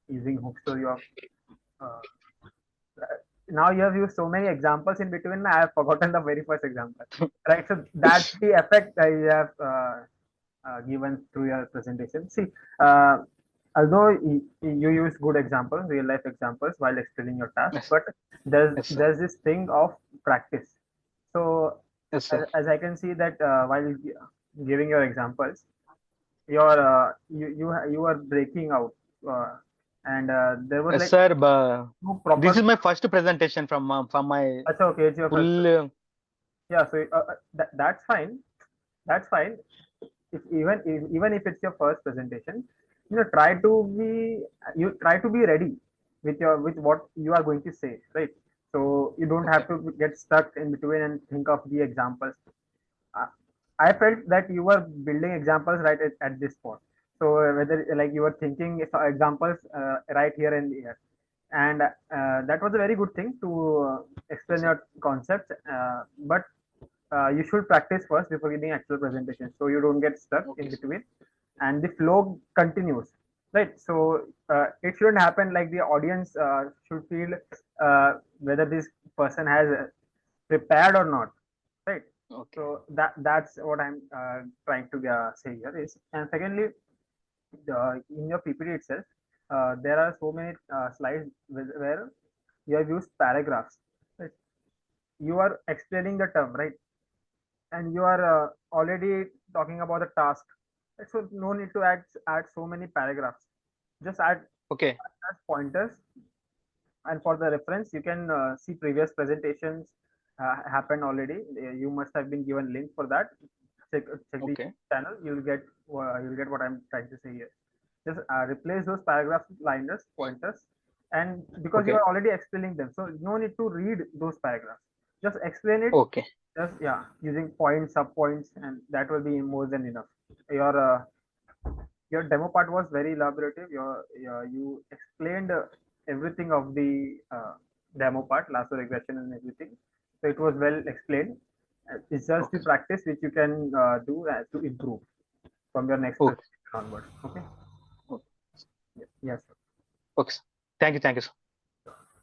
Speaker 1: using hook story of. Uh, Now you have used so many examples in between. I have forgotten the very first example, right? So that's the effect that you have given through your presentation. See, uh, although you use good examples, real life examples while explaining your task,
Speaker 3: Yes.
Speaker 1: but there's
Speaker 3: Yes, sir.
Speaker 1: there's this thing of practice. So
Speaker 3: Yes, sir.
Speaker 1: as I can see that while giving your examples, your you are breaking out, uh, and there was
Speaker 3: Yes,
Speaker 1: like
Speaker 3: sir. But
Speaker 1: no
Speaker 3: this
Speaker 1: proper.
Speaker 3: is my first presentation from my
Speaker 1: Achha, okay, it's your first.
Speaker 3: full.
Speaker 1: Yeah, so that's fine. That's fine. If even if it's your first presentation, try to be ready with what you are going to say, right? So you don't have
Speaker 3: Okay.
Speaker 1: to get stuck in between and think of the examples. uh, I felt that you were building examples right at this point. So whether like you were thinking examples right here and here, and that was a very good thing to explain
Speaker 3: Yes, sir.
Speaker 1: your concept. But you should practice first before giving actual presentation, so you don't get stuck in
Speaker 3: Okay, sir.
Speaker 1: between, and the flow continues, right? So it shouldn't happen like the audience should feel whether this person has prepared or not, right?
Speaker 3: Okay.
Speaker 1: So that's what I'm trying to say here is. And secondly, in your PPT itself, there are so many slides where you have used paragraphs, right? You are explaining the term, right? And you are already talking about the task, right? So no need to add so many paragraphs. Just
Speaker 3: Okay.
Speaker 1: add pointers. And for the reference, you can see previous presentations happened already. You must have been given link for that. Check the
Speaker 3: Okay.
Speaker 1: channel. You'll get what I'm trying to say here. Just replace those paragraphs with liners, pointers, and because you
Speaker 3: Okay.
Speaker 1: are already explaining them, so no need to read those paragraphs. Just explain it.
Speaker 3: Okay.
Speaker 1: Just yeah, using points, sub points, and that will be more than enough. Your your demo part was very elaborative. You explained everything of the demo part, lasso regression and everything. So it was well explained. It's just the
Speaker 3: Okay.
Speaker 1: practice which you can do to improve from your next
Speaker 3: Okay.
Speaker 1: presentation onwards. Okay.
Speaker 3: Okay.
Speaker 1: Yes. Sir.
Speaker 3: Okay, sir. Thank you. Thank you, sir.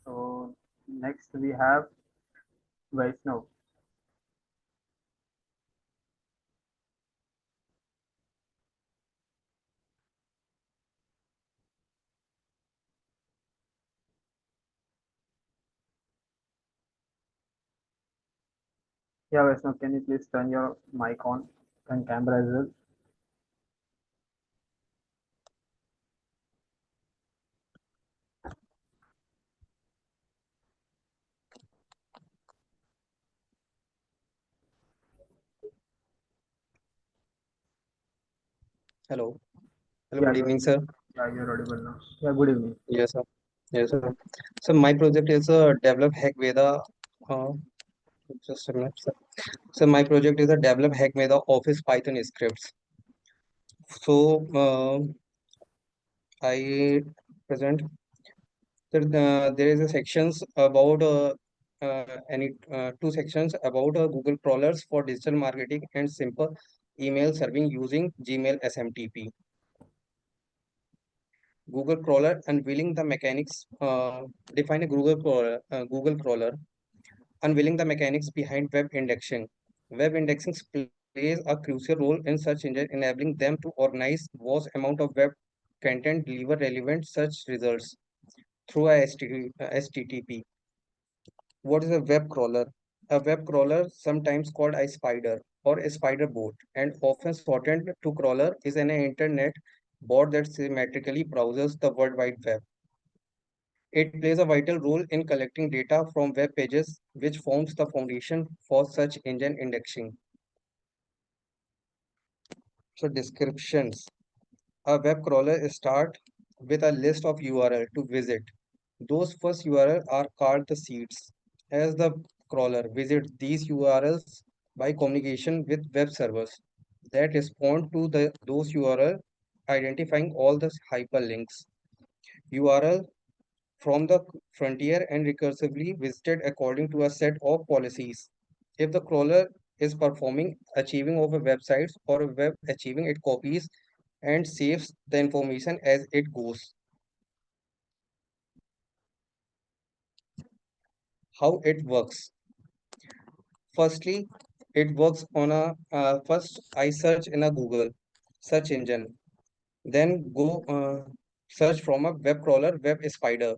Speaker 1: So next we have Vaishnav. Yeah, Vaishnav, can you please turn your mic on and camera as well?
Speaker 4: Hello. Hello,
Speaker 1: Yeah,
Speaker 4: good evening, sir.
Speaker 1: you're audible now. Yeah, good evening.
Speaker 4: Yes, sir. Yes, sir. So my project is develop Hackveda. Uh, just a minute, sir. So my project is a develop Hackveda Office Python scripts. So I present that there is a sections about any two sections about Google crawlers for digital marketing and simple email serving using Gmail SMTP. Google crawler unveiling the mechanics. Define a Google crawler. Unveiling the mechanics behind web indexing. Web indexing plays a crucial role in search engine, enabling them to organize vast amount of web content, deliver relevant search results through a HTTP. What is a web crawler? A web crawler, sometimes called a spider or a spider bot, and often shortened to crawler, is an internet bot that symmetrically browses the World Wide Web. It plays a vital role in collecting data from web pages, which forms the foundation for search engine indexing. So descriptions. A web crawler starts with a list of URL to visit. Those first URL are called the seeds. As the crawler visits these URLs by communication with web servers that respond to those URL, identifying all the hyperlinks. URL from the frontier and recursively visited according to a set of policies. If the crawler is performing achieving of a website or a web achieving, it copies and saves the information as it goes. How it works? Firstly, it works on a first I search in a Google search engine, then go search from a web crawler, web spider,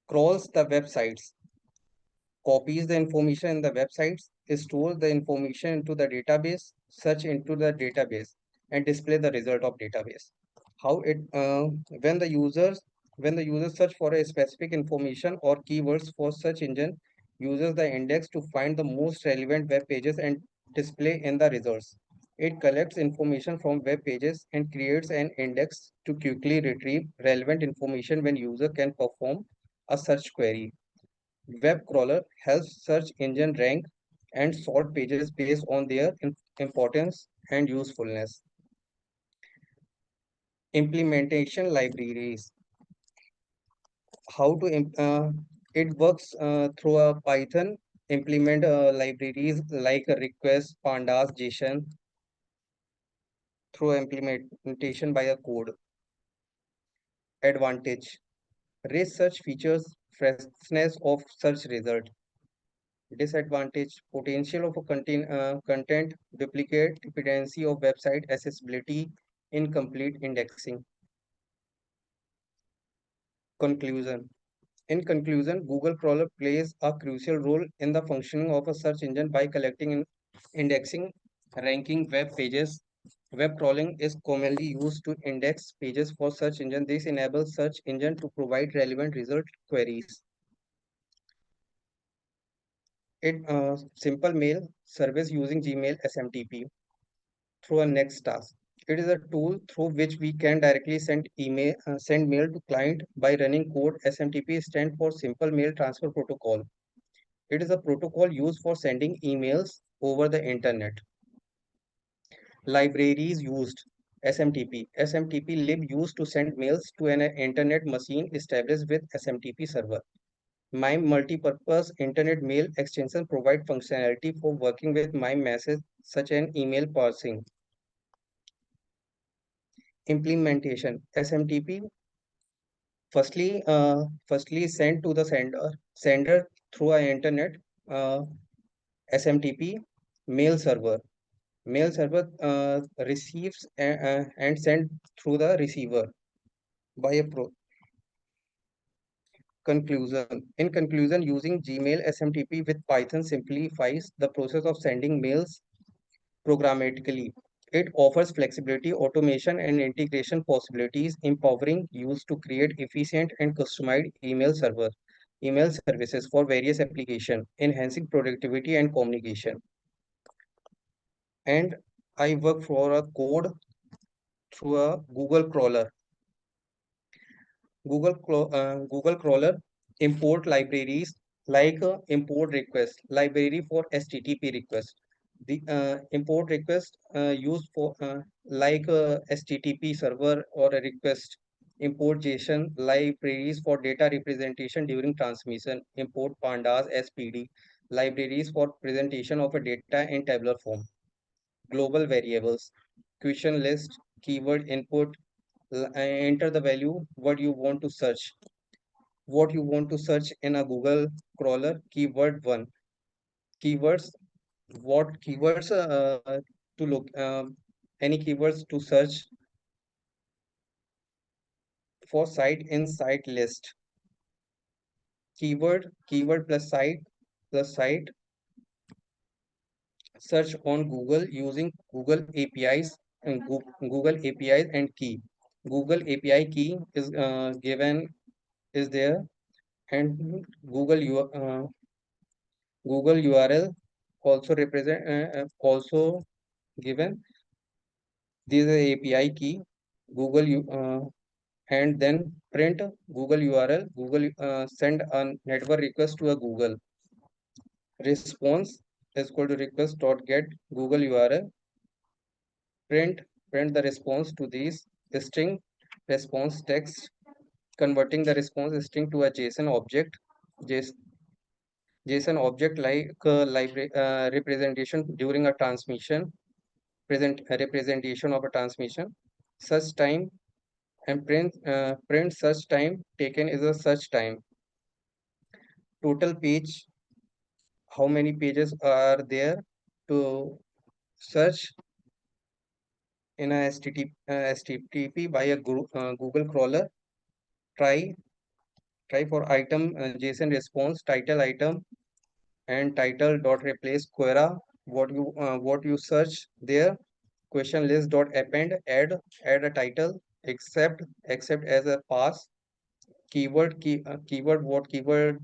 Speaker 4: crawls the websites, copies the information in the websites, stores the information into the database, search into the database, and display the result of database. How it when the users search for a specific information or keywords for search engine, uses the index to find the most relevant web pages and display in the results. It collects information from web pages and creates an index to quickly retrieve relevant information when user can perform a search query. Web crawler helps search engine rank and sort pages based on their importance and usefulness. Implementation libraries. How to it works through a Python implement libraries like a request, pandas, JSON through implementation by a code. Advantage: rich search features, freshness of search result. Disadvantage: potential of a content duplicate, dependency of website accessibility, incomplete indexing. Conclusion. In conclusion, Google crawler plays a crucial role in the functioning of a search engine by collecting and indexing, ranking web pages. Web crawling is commonly used to index pages for search engine. This enables search engine to provide relevant result queries. It simple mail service using Gmail SMTP through a next task. It is a tool through which we can directly send mail to client by running code. SMTP stand for Simple Mail Transfer Protocol. It is a protocol used for sending emails over the internet. Libraries used: SMTP. SMTP lib used to send mails to an internet machine established with SMTP server. MIME multi-purpose internet mail extension provide functionality for working with MIME message such as email parsing. Implementation: SMTP firstly sent to the sender through an internet SMTP mail server. Mail server receives and sent through the receiver by a conclusion. In conclusion, using Gmail SMTP with Python simplifies the process of sending mails programmatically. It offers flexibility, automation, and integration possibilities, empowering users to create efficient and customized email services for various applications, enhancing productivity and communication. And I work for a code through a Google crawler. Google crawler import libraries like import request library for HTTP request. The import request used for like HTTP server or a request Import JSON libraries for data representation during transmission. Import pandas SPD libraries for presentation of a data in tabular form. Global variables, question list, keyword input, enter the value, what you want to search. What you want to search in a Google crawler, keyword 1. Keywords, what keywords to look, any keywords to search for site in site list. Keyword plus site, search on Google using Google APIs and Google APIs and key. Google API key is given is there, and Google URL also represent also given. This is a API key. And then print Google URL. Google send a network request to a Google. Response is equal to request dot get Google URL. Print the response to these string response text, converting the response string to a JSON object. JSON object like library representation during a transmission. Representation of a transmission. Such time and print search time taken is a search time. Total page, how many pages are there to search in a HTTP by a Google crawler. Try for item JSON response title item and title dot replace query. What you search there. Question list dot append add a title except as a pass. Keyword what keyword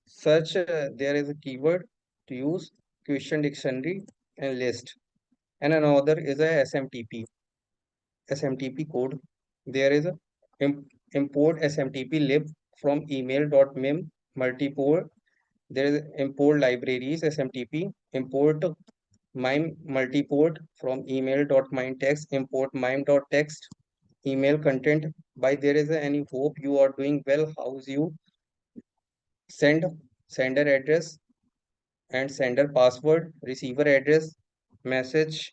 Speaker 4: search, there is a keyword to use. Question dictionary and list. And another is a SMTP code. There is a import SMTP lib from email.mim multiport. There is import libraries SMTP, import mime multiport from email.mimetext, import mime.text, email content. By there is any hope you are doing well. How's you? Sender address and sender password, receiver address, message,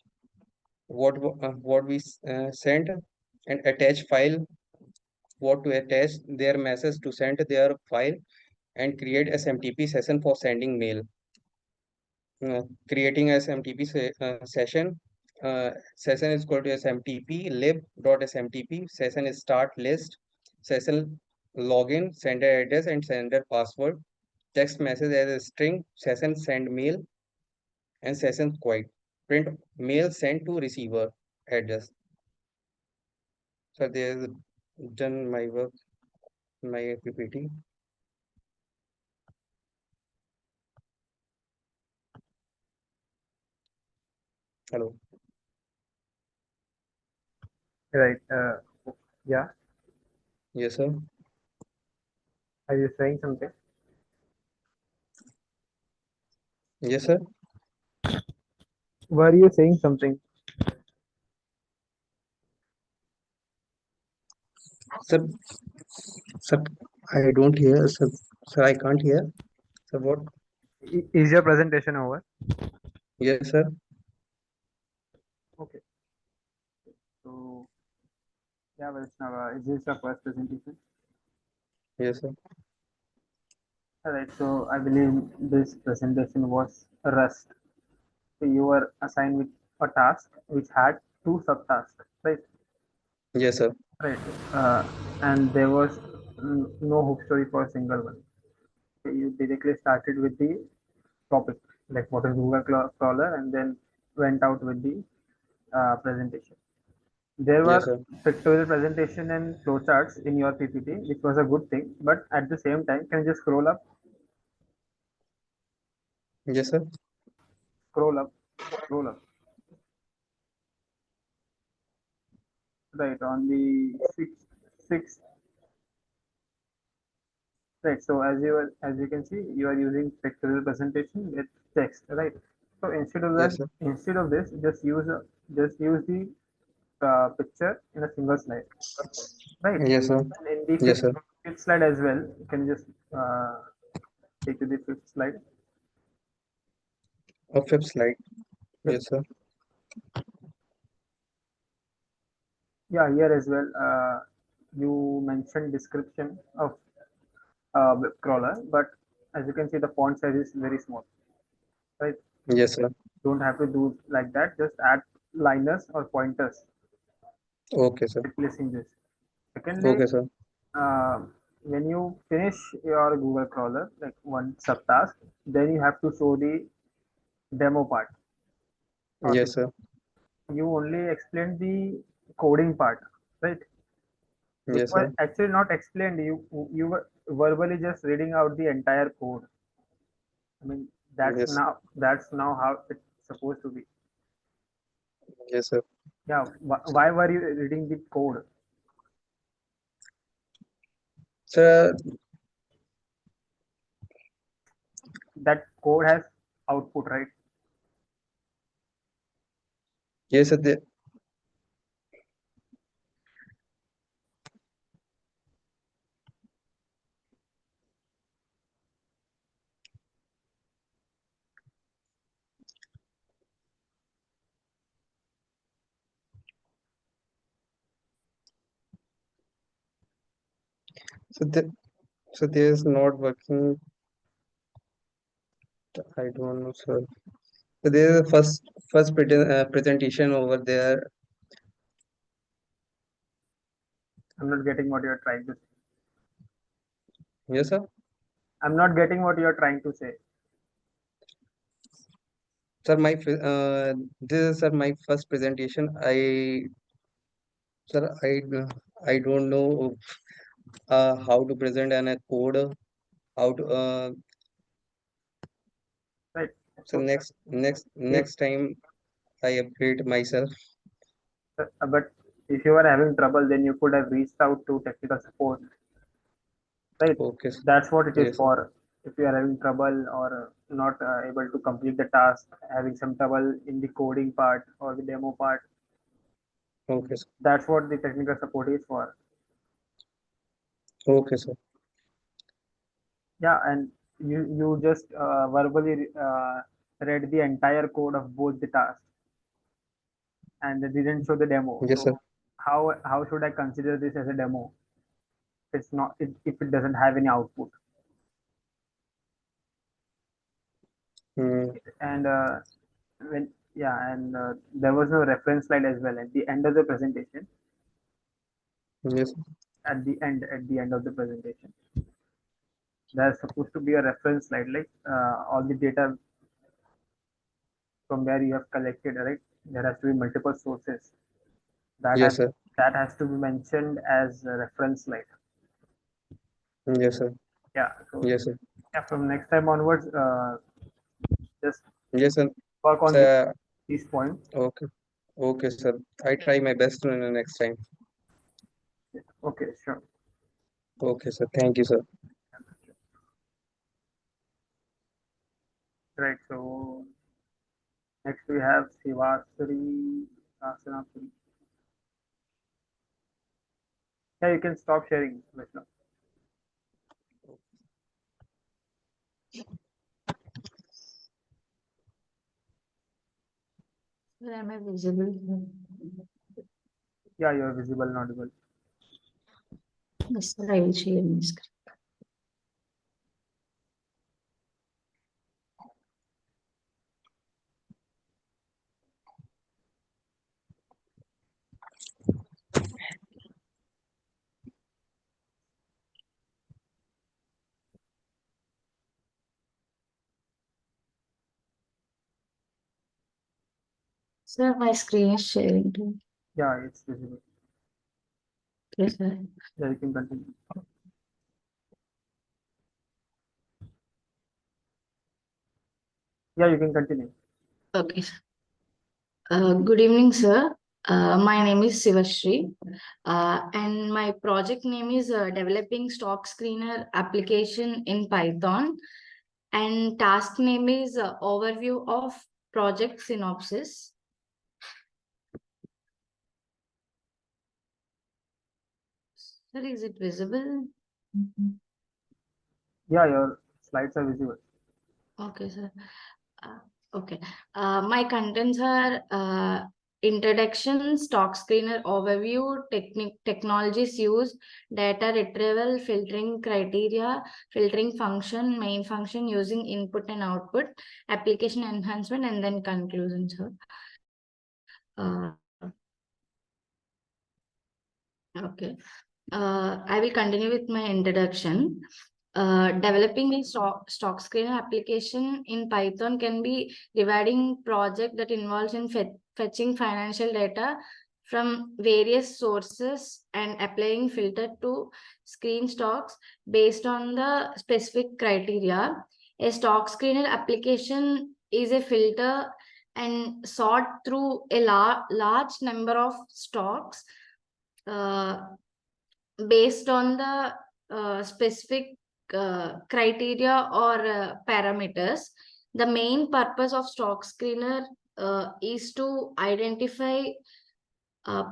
Speaker 4: what we sent, and attach file, what to attach their message to send their file, and create SMTP session for sending mail. Creating SMTP session. Session is called to SMTP lib.smtp. Session is start list. Session login, sender address, and sender password. Text message as a string. Session send mail, and session quiet. Print mail sent to receiver address. So there's done my work, my PPT. Hello.
Speaker 1: Right. Yeah.
Speaker 4: Yes, sir.
Speaker 1: Are you saying something?
Speaker 4: Yes, sir.
Speaker 1: Were you saying something?
Speaker 4: Sir, sir, I don't hear. Sir, sir, I can't hear. Sir, what?
Speaker 1: Is your presentation over?
Speaker 4: Yes, sir.
Speaker 1: Okay. So, yeah, Vaishnav, is this your first presentation?
Speaker 4: Yes, sir.
Speaker 1: All right. So, I believe this presentation was Rust. So, you were assigned with a task which had two subtasks, right?
Speaker 4: Yes, sir.
Speaker 1: Right. And there was no hook story for a single one. So you directly started with the topic, like what is Google crawler, and then went out with the presentation. There
Speaker 4: Yes,
Speaker 1: were
Speaker 4: sir.
Speaker 1: pictorial presentation and flowcharts in your PPT, which was a good thing. But at the same time, can you just scroll up,
Speaker 4: Yes, sir.
Speaker 1: scroll up, scroll up, right on the sixth, right. So as you can see, you are using pictorial presentation with text, right? So instead of
Speaker 4: Yes,
Speaker 1: that,
Speaker 4: sir.
Speaker 1: instead of this, just use the picture in a single slide, right?
Speaker 4: Yes, sir.
Speaker 1: And in the
Speaker 4: Yes, sir.
Speaker 1: fifth slide as well, you can just take to the fifth slide.
Speaker 4: A fifth slide. Yes, sir.
Speaker 1: Yeah, here as well, you mentioned description of web crawler, but as you can see, the font size is very small, right?
Speaker 4: Yes, sir.
Speaker 1: Don't have to do like that. Just add liners or pointers
Speaker 4: Okay, sir.
Speaker 1: replacing this. Secondly,
Speaker 4: Okay, sir.
Speaker 1: uh, when you finish your Google crawler, like one subtask, then you have to show the demo part. Or
Speaker 4: Yes, sir.
Speaker 1: you only explain the coding part, right? This
Speaker 4: Yes,
Speaker 1: was
Speaker 4: sir.
Speaker 1: actually not explained. You were verbally just reading out the entire code. I mean,
Speaker 4: Yes.
Speaker 1: that's now how it's supposed to be.
Speaker 4: Yes, sir.
Speaker 1: Yeah. Why were you reading the code?
Speaker 4: Sir,
Speaker 1: That code has output, right?
Speaker 4: yes, sir. So, so there's not working. I don't know, sir. So there's a first presentation over there.
Speaker 1: I'm not getting what you're trying to say.
Speaker 4: Yes, sir.
Speaker 1: I'm not getting what you're trying to say.
Speaker 4: Sir, this is sir my first presentation. Sir, I don't know how to present an a code. How to
Speaker 1: Right.
Speaker 4: so
Speaker 1: So if
Speaker 4: next time I upgrade myself.
Speaker 1: but if you are having trouble, then you could have reached out to technical support, right?
Speaker 4: Okay,
Speaker 1: That's what it is
Speaker 4: yes, sir.
Speaker 1: for. If you are having trouble or not able to complete the task, having some trouble in the coding part or the demo part,
Speaker 4: Okay, sir.
Speaker 1: that's what the technical support is for.
Speaker 4: Okay, sir.
Speaker 1: Yeah, and you just verbally read the entire code of both the tasks and they didn't show the demo.
Speaker 4: Yes, sir.
Speaker 1: So how should I consider this as a demo? It's not if it doesn't have any output.
Speaker 4: Mm,
Speaker 1: And when yeah, and there was no reference slide as well at the end of the presentation.
Speaker 4: yes,
Speaker 1: At the end of the presentation, there's supposed to be a reference slide, like all the data from where you have collected, right? There has to be multiple sources that has
Speaker 4: yes, sir.
Speaker 1: that has to be mentioned as a reference slide.
Speaker 4: Yes, sir.
Speaker 1: Yeah. So
Speaker 4: Yes, sir.
Speaker 1: yeah, from next time onwards, just
Speaker 4: Yes, sir.
Speaker 1: work on
Speaker 4: Sir,
Speaker 1: these points.
Speaker 4: okay. Okay, sir. I try my best in the next time.
Speaker 1: Okay, sure.
Speaker 4: Okay, sir. Thank you, sir.
Speaker 1: Right. So next we have Sivasri, Sasanapuri. Yeah, you can stop sharing, Vaishnav.
Speaker 5: Sir, am I visible?
Speaker 1: Yeah, you're visible and audible.
Speaker 5: Yes, sir, I will share my screen. Sir, my screen is sharing too.
Speaker 1: Yeah, it's visible.
Speaker 5: Yes, sir.
Speaker 1: Yeah, you can continue. Yeah, you can continue.
Speaker 5: Okay, sir. Good evening, sir. My name is Sivasri, and my project name is Developing Stock Screener Application in Python, and task name is Overview of Project Synopsis. Sir, is it visible?
Speaker 1: Yeah, your slides are visible.
Speaker 5: Okay, sir. Okay. My contents are introduction, stock screener overview, technologies used, data retrieval, filtering criteria, filtering function, main function using input and output, application enhancement, and then conclusion, sir. Okay. I will continue with my introduction. Developing a stock screener application in Python can be rewarding project that involves in fetching financial data from various sources and applying filter to screen stocks based on the specific criteria. A stock screener application is a filter and sort through a large number of stocks based on the specific criteria or parameters. The main purpose of stock screener is to identify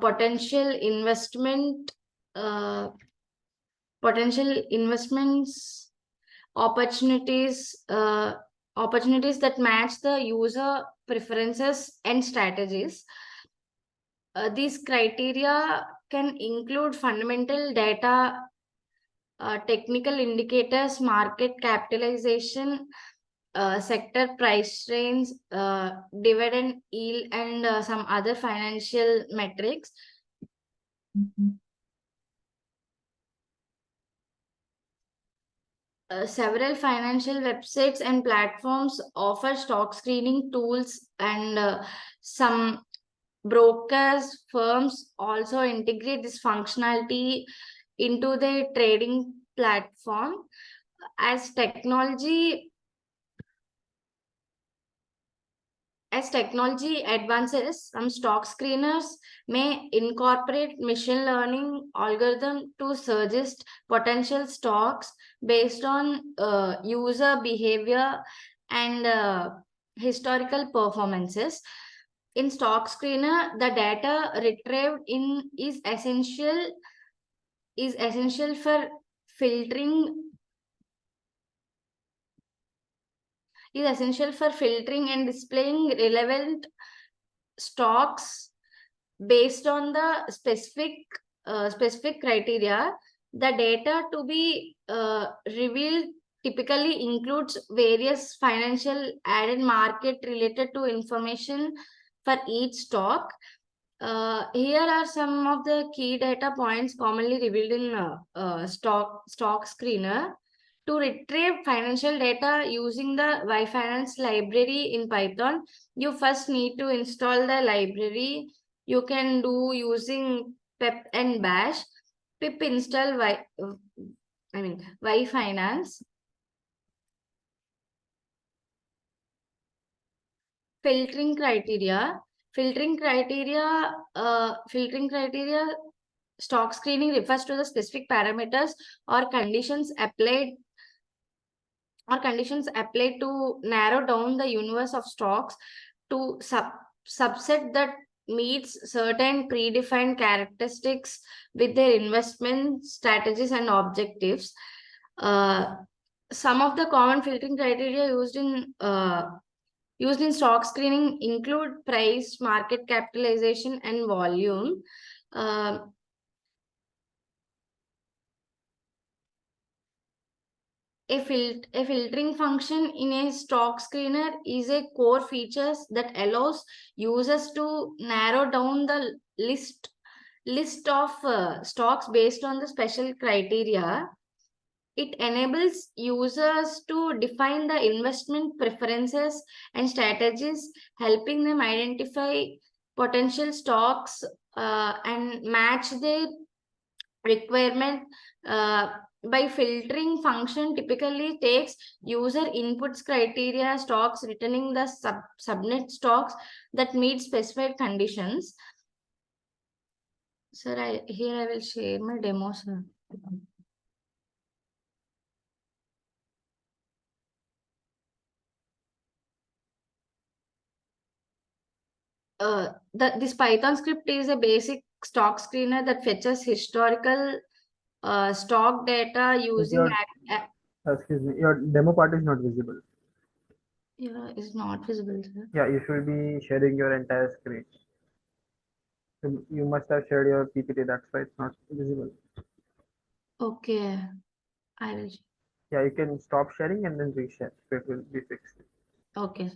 Speaker 5: potential investments opportunities that match the user preferences and strategies. These criteria can include fundamental data, technical indicators, market capitalization, sector price range, dividend yield, and some other financial metrics. Several financial websites and platforms offer stock screening tools, and some brokers firms also integrate this functionality into their trading platform. As technology advances, some stock screeners may incorporate machine learning algorithm to suggest potential stocks based on user behavior and historical performances. In stock screener, the data retrieved in is essential for filtering and displaying relevant stocks based on the specific criteria. The data to be revealed typically includes various financial and market related to information for each stock. Here are some of the key data points commonly revealed in stock screener. To retrieve financial data using the YFinance library in Python, you first need to install the library. You can do using pip and bash. Pip install YFinance. Filtering criteria. Stock screening refers to the specific parameters or conditions applied to narrow down the universe of stocks to subset that meets certain predefined characteristics with their investment strategies and objectives. Some of the common filtering criteria used in stock screening include price, market capitalization, and volume. A filtering function in a stock screener is a core feature that allows users to narrow down the list of stocks based on the special criteria. It enables users to define the investment preferences and strategies, helping them identify potential stocks and match their requirement. By filtering function typically takes user inputs criteria stocks, returning the subnet stocks that meet specified conditions. Sir, here I will share my demo, sir. This Python script is a basic stock screener that fetches historical stock data using
Speaker 1: Your, excuse me, your demo part is not visible.
Speaker 5: yeah, is not visible, sir.
Speaker 1: Yeah, you should be sharing your entire screen. You must have shared your PPT, that's why it's not visible.
Speaker 5: Okay, I will.
Speaker 1: Yeah, you can stop sharing and then reshare, so it will be fixed.
Speaker 5: Okay.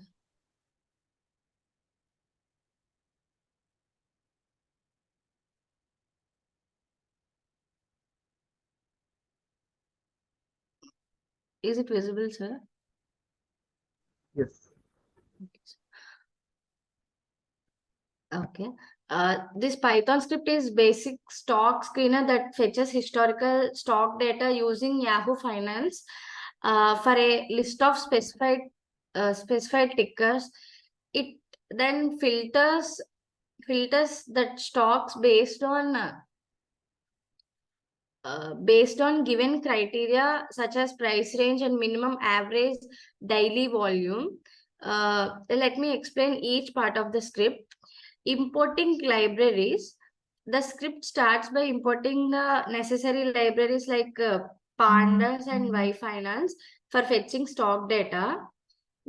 Speaker 5: Is it visible, sir?
Speaker 1: Yes.
Speaker 5: Okay. This Python script is basic stock screener that fetches historical stock data using Yahoo Finance for a list of specified tickers. It then filters that stocks based on given criteria such as price range and minimum average daily volume. Let me explain each part of the script. Importing libraries. The script starts by importing the necessary libraries like pandas and yfinance for fetching stock data.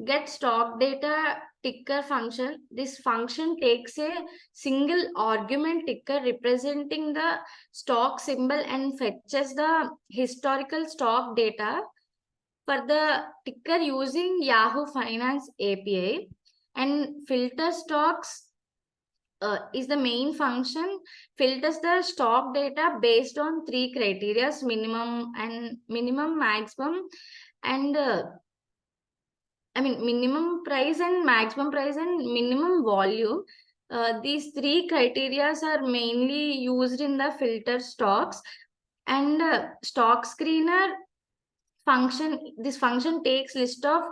Speaker 5: Get stock data ticker function. This function takes a single argument ticker representing the stock symbol and fetches the historical stock data for the ticker using Yahoo Finance API. And filter stocks is the main function. Filters the stock data based on three criteria: minimum, maximum, and minimum price and maximum price and minimum volume. These three criteria are mainly used in the filter stocks. And stock screener function, this function takes list of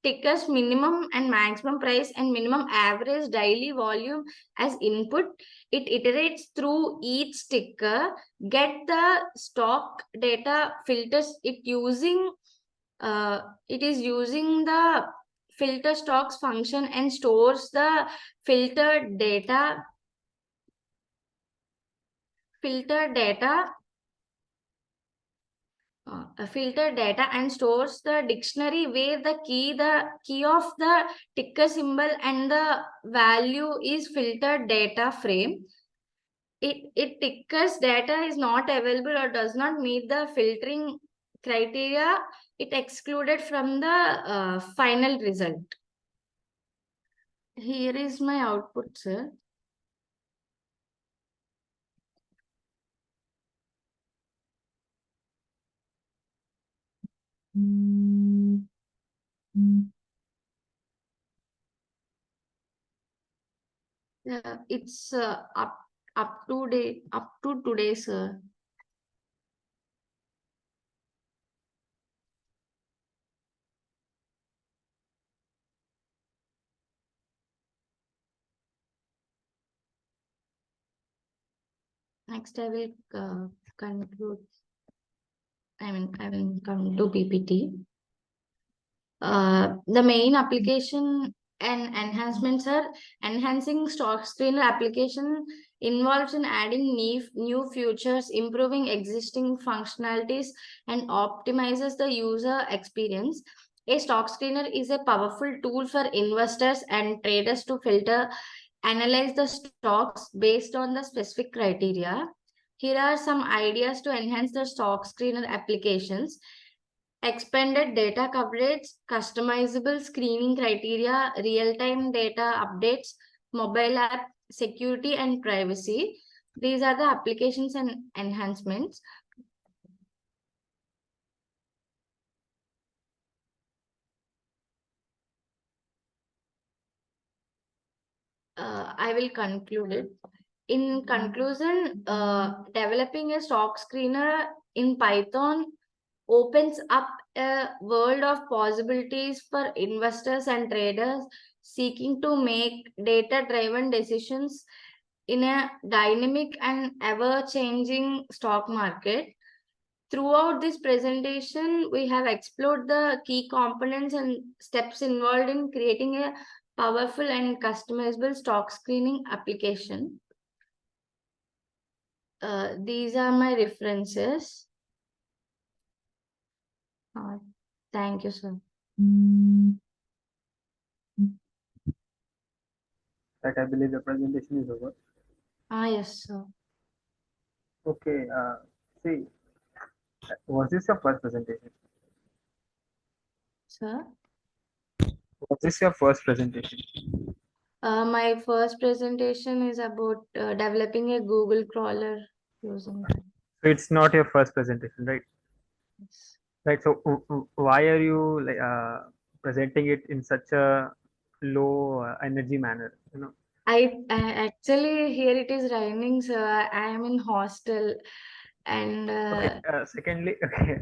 Speaker 5: tickers minimum and maximum price and minimum average daily volume as input. It iterates through each ticker, get the stock data, filters it using it is using the filter stocks function and stores the filtered data and stores the dictionary where the key of the ticker symbol and the value is filtered data frame. It tickers data is not available or does not meet the filtering criteria, it excluded from the final result. Here is my output, sir. Yeah, it's up to today, sir. Next, I will conclude. I will come to PPT. The main application and enhancements are enhancing stock screener application involves in adding new features, improving existing functionalities, and optimizes the user experience. A stock screener is a powerful tool for investors and traders to filter, analyze the stocks based on the specific criteria. Here are some ideas to enhance the stock screener applications. Expanded data coverage, customizable screening criteria, real-time data updates, mobile app security and privacy. These are the applications and enhancements. I will conclude it. In conclusion, developing a stock screener in Python opens up a world of possibilities for investors and traders seeking to make data-driven decisions in a dynamic and ever-changing stock market. Throughout this presentation, we have explored the key components and steps involved in creating a powerful and customizable stock screening application. These are my references. Thank you, sir.
Speaker 1: That I believe the presentation is over.
Speaker 5: Yes, sir.
Speaker 1: Okay. See, was this your first presentation?
Speaker 5: Sir,
Speaker 1: Was this your first presentation?
Speaker 5: my first presentation is about developing a Google crawler using that.
Speaker 1: So it's not your first presentation, right?
Speaker 5: Yes.
Speaker 1: Right. So why are you like presenting it in such a low energy manner? You know.
Speaker 5: I actually here it is raining, sir. I am in hostel, and
Speaker 1: Okay. Secondly, okay.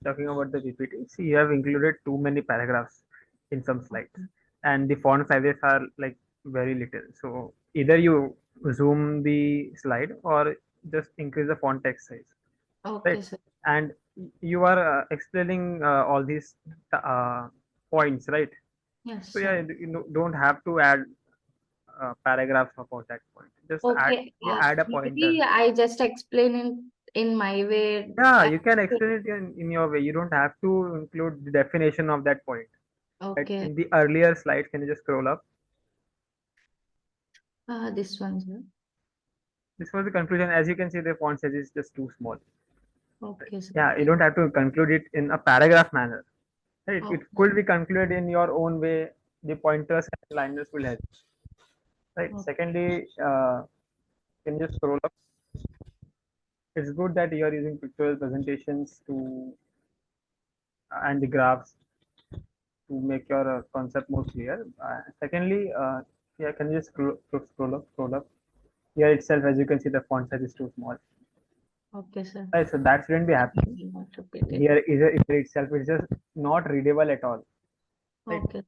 Speaker 1: Talking about the PPT, see, you have included too many paragraphs in some slides, and the font sizes are like very little. So either you zoom the slide or just increase the font text size,
Speaker 5: okay,
Speaker 1: right?
Speaker 5: sir.
Speaker 1: And you are explaining all these points, right?
Speaker 5: Yes,
Speaker 1: So yeah,
Speaker 5: sir.
Speaker 1: don't have to add paragraphs about that point. Just add,
Speaker 5: Okay.
Speaker 1: yeah, add a pointer.
Speaker 5: Maybe I just explain in my way.
Speaker 1: Yeah, you can explain it in your way. You don't have to include the definition of that point. Right?
Speaker 5: Okay.
Speaker 1: In the earlier slides, can you just scroll up?
Speaker 5: This one, sir.
Speaker 1: This was the conclusion. As you can see, the font size is just too small.
Speaker 5: Okay, sir.
Speaker 1: Yeah, you don't have to conclude it in a paragraph manner. Right? It
Speaker 5: Okay.
Speaker 1: could be concluded in your own way. The pointers and liners will help. Right.
Speaker 5: Okay.
Speaker 1: Secondly, can you just scroll up? It's good that you are using pictorial presentations to and the graphs to make your concept more clear. Secondly, yeah, can you just scroll up? Here itself, as you can see, the font size is too small.
Speaker 5: Okay, sir.
Speaker 1: Right, so that shouldn't be happening.
Speaker 5: Not repeated.
Speaker 1: Here itself is just not readable at all. Right?
Speaker 5: Okay.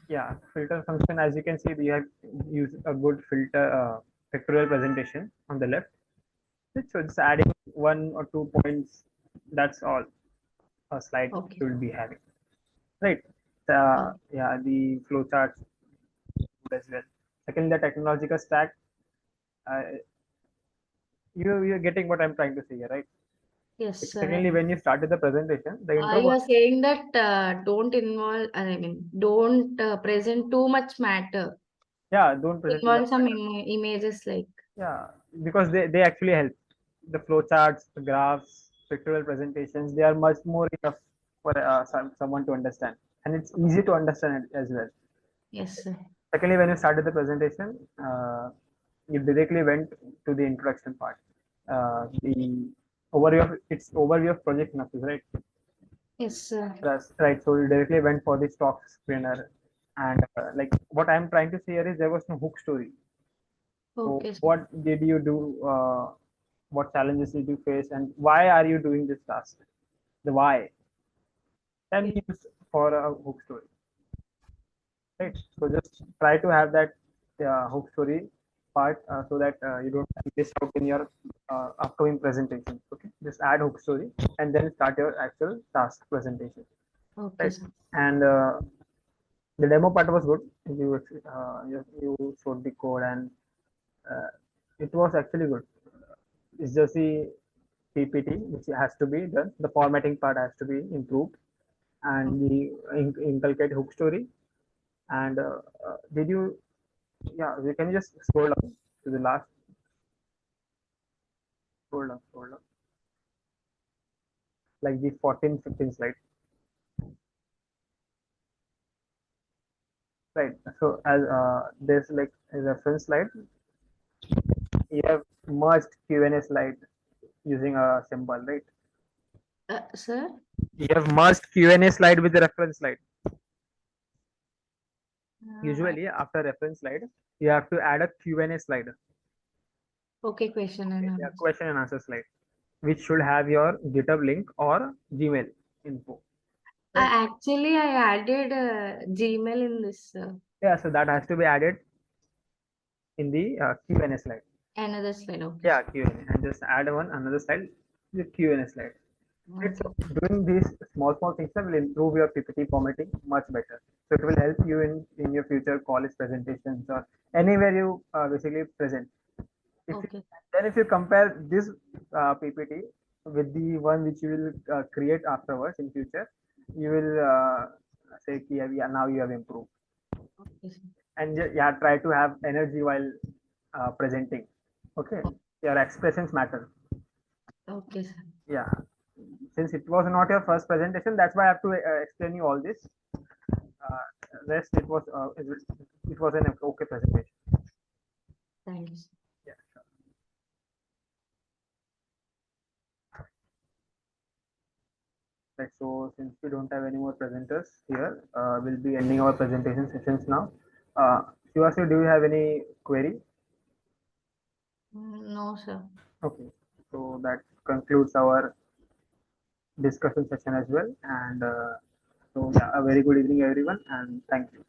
Speaker 1: Yeah, filter function, as you can see, we have used a good filter pictorial presentation on the left. So it's adding 1 or 2 points. That's all a slide
Speaker 5: Okay.
Speaker 1: should be having. Right.
Speaker 5: Okay.
Speaker 1: Yeah, the flowcharts as well. Second, the technological stack. Uh, you're getting what I'm trying to say here, right?
Speaker 5: Yes, sir.
Speaker 1: Secondly, when you started the presentation, the intro
Speaker 5: You
Speaker 1: was
Speaker 5: are saying that don't involve, I mean, don't present too much matter.
Speaker 1: yeah, don't present too much.
Speaker 5: Involve some images like.
Speaker 1: Yeah, because they actually help. The flowcharts, the graphs, pictorial presentations, they are much more enough for someone to understand, and it's easy to understand it as well.
Speaker 5: Yes, sir.
Speaker 1: Secondly, when you started the presentation, you directly went to the introduction part. The overview of project synopsis, right?
Speaker 5: Yes, sir.
Speaker 1: That's right. So you directly went for the stock screener, and like what I'm trying to say here is there was no hook story. So
Speaker 5: Okay, sir.
Speaker 1: what did you do? What challenges did you face, and why are you doing this task? The why can be used for a hook story, right? So just try to have that hook story part so that you don't miss out in your upcoming presentation. Okay, just add hook story and then start your actual task presentation.
Speaker 5: Okay,
Speaker 1: Right,
Speaker 5: sir.
Speaker 1: and the demo part was good. You showed the code and it was actually good. It's just the PPT which has to be done. The formatting part has to be improved, and the inculcate hook story. And did you? Yeah, you can just scroll down to the last. Scroll down, like the 14, 15 slide. Right. So as there's like a reference slide, you have merged Q&A slide using a symbol, right?
Speaker 5: Sir?
Speaker 1: You have merged Q&A slide with the reference slide. Usually, after reference slide, you have to add a Q&A slide.
Speaker 5: Okay, question and
Speaker 1: Yeah,
Speaker 5: answer.
Speaker 1: question and answer slide, which should have your GitHub link or Gmail info. Right?
Speaker 5: Actually, I added Gmail in this.
Speaker 1: Yeah, so that has to be added in the Q&A slide.
Speaker 5: Another slide. Okay.
Speaker 1: Yeah, Q&A, and just add another slide, the Q&A slide. Right, so doing these small things will improve your PPT formatting much better. So it will help you in your future college presentations or anywhere you basically present.
Speaker 5: Okay.
Speaker 1: Then if you compare this PPT with the one which you will create afterwards in future, you will say, yeah, now you have improved.
Speaker 5: Okay, sir.
Speaker 1: And yeah, try to have energy while presenting. Okay, your expressions matter.
Speaker 5: Okay, sir.
Speaker 1: Yeah, since it was not your first presentation, that's why I have to explain you all this. Rest, it was an okay presentation.
Speaker 5: Thank you, sir.
Speaker 1: Yeah, sure. Right, so since we don't have any more presenters here, we'll be ending our presentation sessions now. Sivasri, do you have any query?
Speaker 5: No, sir.
Speaker 1: Okay, so that concludes our discussion session as well. And so yeah, a very good evening, everyone, and thank you.